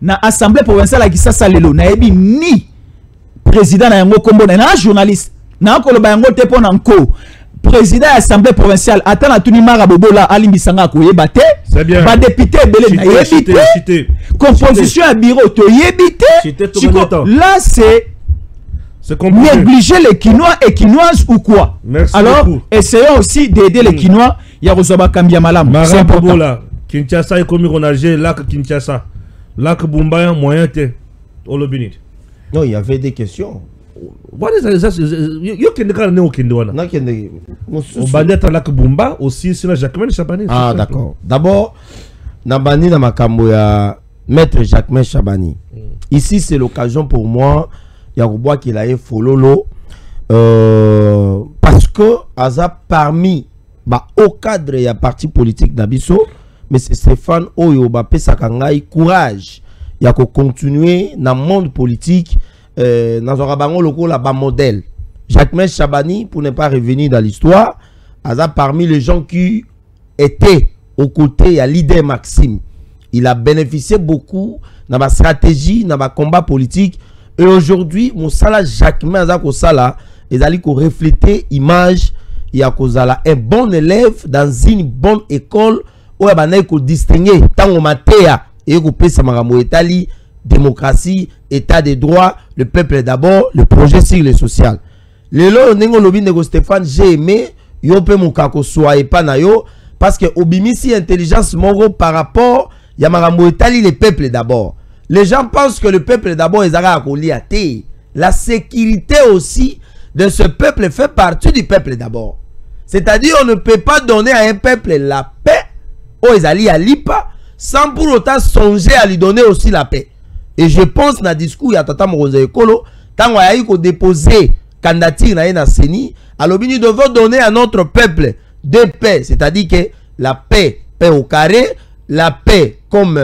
na assemblée provinciale ya Kisasa lelo na yebi ni président na yango kombo na journaliste na ko loba yango te pona nko président de l'Assemblée provinciale attend à Tuni Marabobola alimbisanga ko yebate ba député belé na yebite composition à bureau to yebite là c'est négliger les Quinois et Quinoises ou quoi. Merci. Alors beaucoup. Essayons aussi d'aider les Quinois ya Rozoba Kambia Malam c'est important là Kinshasa est comme Ronager lac Kinshasa lac Bumba moyen te olobinit. Non, il y avait des questions. What is that? You can declare no Kindoana. On bandit à lac Bumba aussi sur la Jacquemain Chabani. Ah d'accord. D'abord, Nabani na makambo ya maître Jacquemain Chabani. Ici c'est l'occasion pour moi Yaroubois qui l'a fololo parce que Aza parmi au cadre il y a parti politique d'Abisso mais c'est Stéphane Oyo pesa kangai courage il y a continuer dans le monde politique dans un bango loco là bas modèle Jacquemain Chabani pour ne pas revenir dans l'histoire Aza parmi les gens qui étaient aux côtés à leader Maxime il a bénéficié beaucoup dans ma stratégie dans ma combat politique. Et aujourd'hui, mon salaire Jacquemain Azako Sala, ils allaient refléter image, il y a un bon élève dans une bonne école où il y a distinguer tant au matéa et au Italie, démocratie, état de droit, le peuple d'abord, le projet sur le social. Le lo nengo lobi nego Stéphane, j'ai aimé yo pe mukako soye pa na yo parce que obimisi intelligence mongo par rapport ya marambo Italie le peuple d'abord. Les gens pensent que le peuple d'abord est à Goliath. La sécurité aussi de ce peuple fait partie du peuple d'abord. C'est-à-dire on ne peut pas donner à un peuple la paix aux Ezali à Lipa sans pour autant songer à lui donner aussi la paix. Et je pense dans le discours il y a Tata Moronze Ekolo tant qu'on a eu qu'on déposer candidature dans la CENI alors nous devons donner à notre peuple deux paix, c'est-à-dire que la paix au carré, la paix comme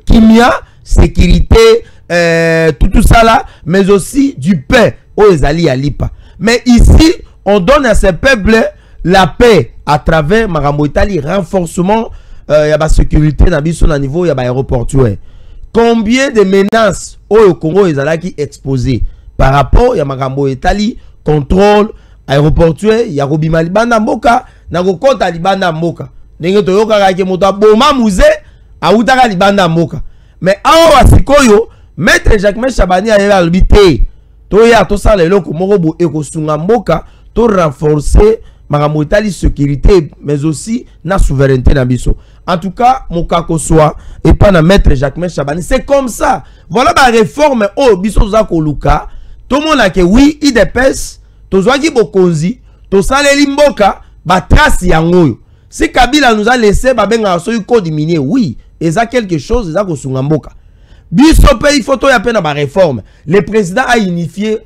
kimia, sécurité, tout ça là, mais aussi du paix aux Ezali à Lipa. Mais ici, on donne à ces peuples la paix à travers Marambo Italie, renforcement, il y a la sécurité dans le niveau, il y a l'aéroportuaire. Combien de menaces au Congo Ezali exposées par rapport à Marambo Italie, contrôle, aéroportuaire, il y a Robimali Bandamboka, na kokota libanda mboka ndenge toyoka ke moto aboma muze autaka libanda mboka mais awa sikoyo maître Jacquemain Chabani a albité to ya to sala eloko moko bo ekosunga mboka to renforcer makambo etali sécurité mais aussi na souveraineté na biso. En tout cas, Mokako soit et pas na maître Jacquemain Chabani. C'est comme ça. Voilà la réforme au biso za koluka. Tout le monde a que oui, il dépêche. To zwaki bokonzi, to saleli mboka, ba trace yango. Si Kabila nous a laissé ba benga so code minier, oui, et ça quelque chose za ko sunga mboka. Biso pe il faut to ya pena ba réforme. Le président a initié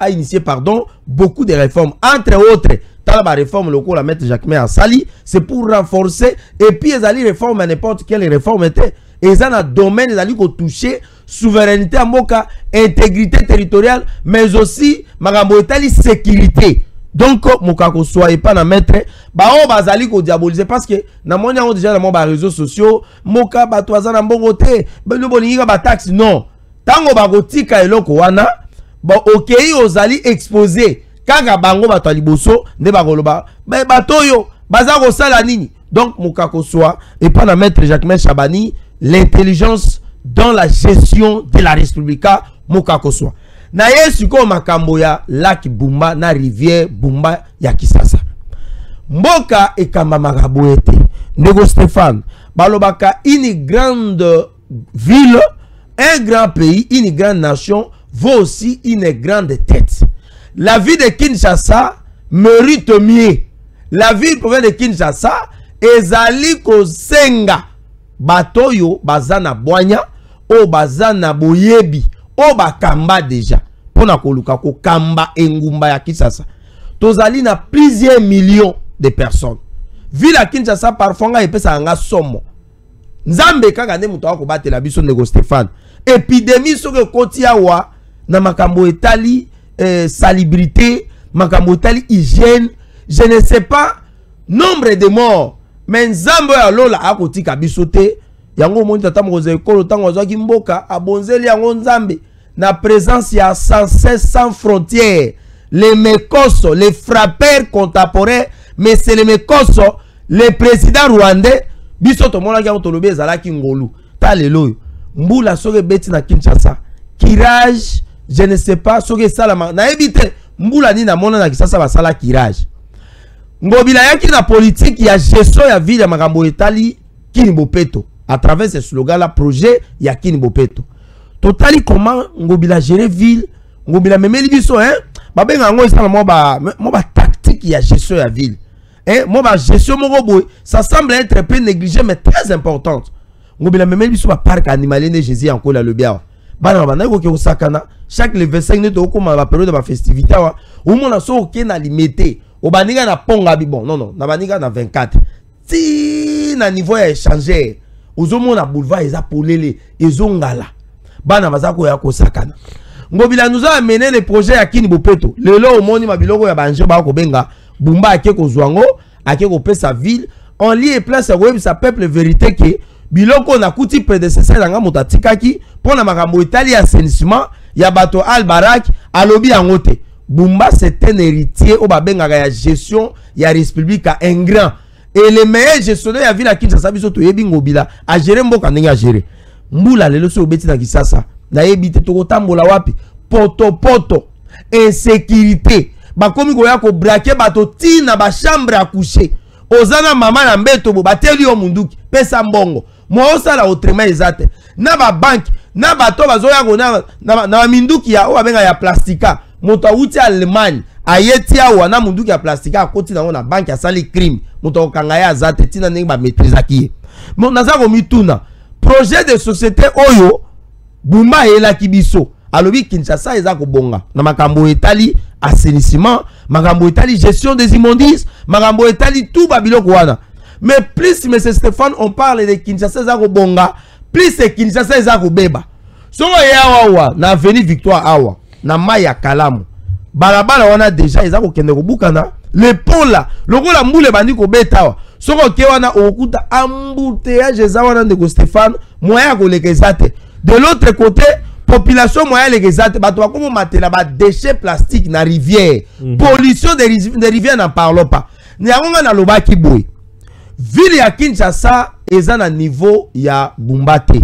beaucoup de réformes entre autres. Dans la réforme locale, la maître Jacquemain a sali, c'est pour renforcer. Et puis, ils allaient réformer n'importe quelle réforme était. Et ils ont un domaine, ils allaient toucher souveraineté à Moka, intégrité territoriale, mais aussi, magambo etali sécurité. Donc, Mokako soit pas na maître, bah on va aller ko diaboliser parce que na mon on déjà dans mon réseaux sociaux, Moka batouazan na mbongo te, beno bolinga ba taxe non. Tango ba gotika eloko wana, bon OK, aux allez exposer. Kaka bango bato liboso nde bakoloba ba batoyo baza ko sala nini. Donc Mokako soit et pas na maître Jacquemain Chabani l'intelligence dans la gestion de la République Mokako soit na yesu ko makambo ya lac Bumba na rivière Bumba ya Kisasa mboka ekamba makabo ete ndeko Stéphane balobaka une grande ville, un grand pays, une grande nation vaut aussi une grande tête. La ville de Kinshasa mérite mieux. La ville province de Kinshasa ezali kosenga batoyo bazana boanya o bazana boyebi o bakamba déjà pona koluka ko kamba engumba ya Kinshasa. Tozali na plusieurs millions de personnes. Ville à Kinshasa parfois nga epesa nga somo. Nzambe kaka nde muto ko batela biso ndeko Stéphane. Épidémie soke koti awa na makambo etali salubrité, makambo etali hygiène, je ne sais pas nombre de morts, mais nzambe ya lola akotika biso te. Yango moni tata mokoze ekolo tango zwaki mboka abonzeli yango nzambe na présence ya sans frontières. Les Mekoso, les frappeurs contemporains, mais c'est les Mekoso, le président rwandais, biso to mona kia tolobe ezalaki ngolu. Ta lelo mbula soke beti na Kinshasa. Kirage, je ne sais pas soke salama. Na ebite mbula ni na mona na Kinshasa basala kirage. Ngobila yaki na politique ya gestion ya ville ya makambo etali Kini Bopeto à travers ce slogan là projet ya Kini Bopeto. Totali comment ngobila gérer ville, ngobila memeli biso hein. Babenga ngo isala moba tactique ya gestion ya ville. Hein, moba gestion moko boy, ça semble être un peu négligé mais très importante. Ngobila memeli biso ba parc animalier de Jésus encore là le bien. Bana bana ko ke sakana chaque le 25 ne to koma ba période ba festivité wa. Au mona so ke na limité. Au baniga na ponga bi bon non na baniga na 24. Si na niveau ya échanger. Ozomo na boulevard eza polele ezongala. Bana bazako ya ko sakana. Ngobila nous a amené le projet à Kini Bopeto. Lelo omoni mabiloko ya banjo ba ko benga Bumba akeko zwango akeko pesa ville en lieu et place ya web sa peuple vérité que biloko na kuti prédécesseur nga motatikaki pona makambo Italie assainissement ya bato Albarak alobi yangote. Bumba c'est un héritier au babenga ya gestion ya république un grand et le meilleur gestionnaire ya ville à Kinshasa biso to yebi ngobila a gérer mboka ndenge a gérer. Mbula lelo so obeti na Kisasa na yebite to tambola wapi poto insécurité bakomi ko ya ko braquer bato tina ba chambre à coucher ozana mama na mbeto bo bateli yo munduki pesa mbongo mo osala autrement ezate na ba bank na bato bazoya ko na minduki ya o abenga ya plastika moto uti Allemagne ayeti awa na munduki ya plastika akoti na na bank ya sali crime moto okanga ya azate tina ndenge ba maîtriser ki mo nazako mituna projet de société oyo Bumba ela kibiso alobi Kinshasa eza ko bonga na makambo etali assainissement makambo etali gestion des immondices makambo etali tout babiloko wana mais plus monsieur Stéphane on parle de Kinshasa eza ko bonga plus Kinshasa eza ko beba so ya awa na avenue Victoire awa na Maya Kalamu balabala wana déjà eza ko kende ko bukana le pont là lokola mbule bandi ko beta soko ke wana okuta embouteillage eza wana ndeko Stéphane moya ko lekezate. De l'autre côté, population moyenne les exact, bato comme matela ba déchets plastiques na rivière, pollution des rivières n'en parlons pas. Ni avons na loba ki boy. ville ya Kinshasa eza na niveau ya Bumbate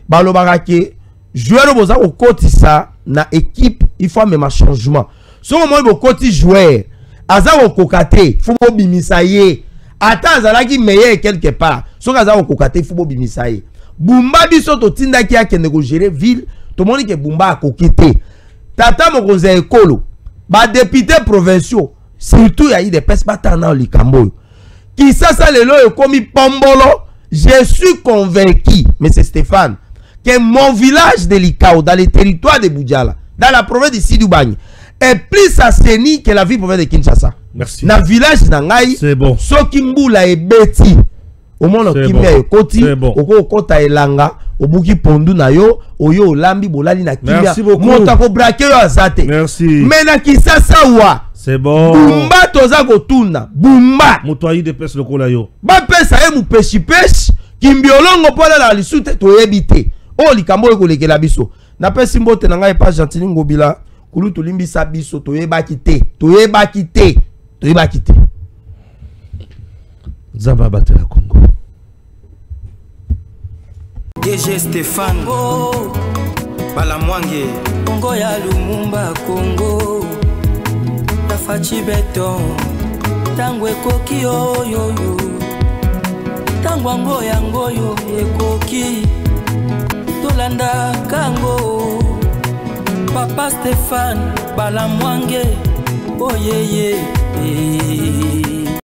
balobaka ke joueur boza kokotisa na équipe il faut même un changement so moi bokoti joueur aza kokokate faut bimisa ye ata azalaki meilleur quelque part so aza kokokate faut bimisa ye Bumba biso to tindaki akende ko gérer ville to moni ke Bumba akokite tata mokonzi ya ekolo ba députés provinciaux surtout ya des pes batana likambo qui ça lelo ekomi pombolo. Je suis convaincu monsieur Stéphane que mon village de Likao dans le territoire de Boudjala dans la province de Sidoubagne est plus assaini que la ville province de Kinshasa. Merci. Na village nangai c'est bon. Soki mbula ebeti au monde kimia ekoti oko kota elanga obuki pondu na yo oyo olambi bolali na kimia monta ko braquer yo azate. Merci. Mais na Kisasa wa c'est bon. Bumba toza kotuna Bumba motoyi de pes lokola yo ba pesa e mu peshi kimbiolongo pola na lisute to ebite o likambo ekolekela biso na pesi mbote na ngai pa Gentili Ngobila kulu tolimbisa biso to yebaki te Zamba batela Congo DG Stéphane Balamwange Congo ya Lumumba Congo Tafachi Beton tango ekoki oyo tango yango yo ekoki tolanda kango Papa Stéphane Balamwange oyeye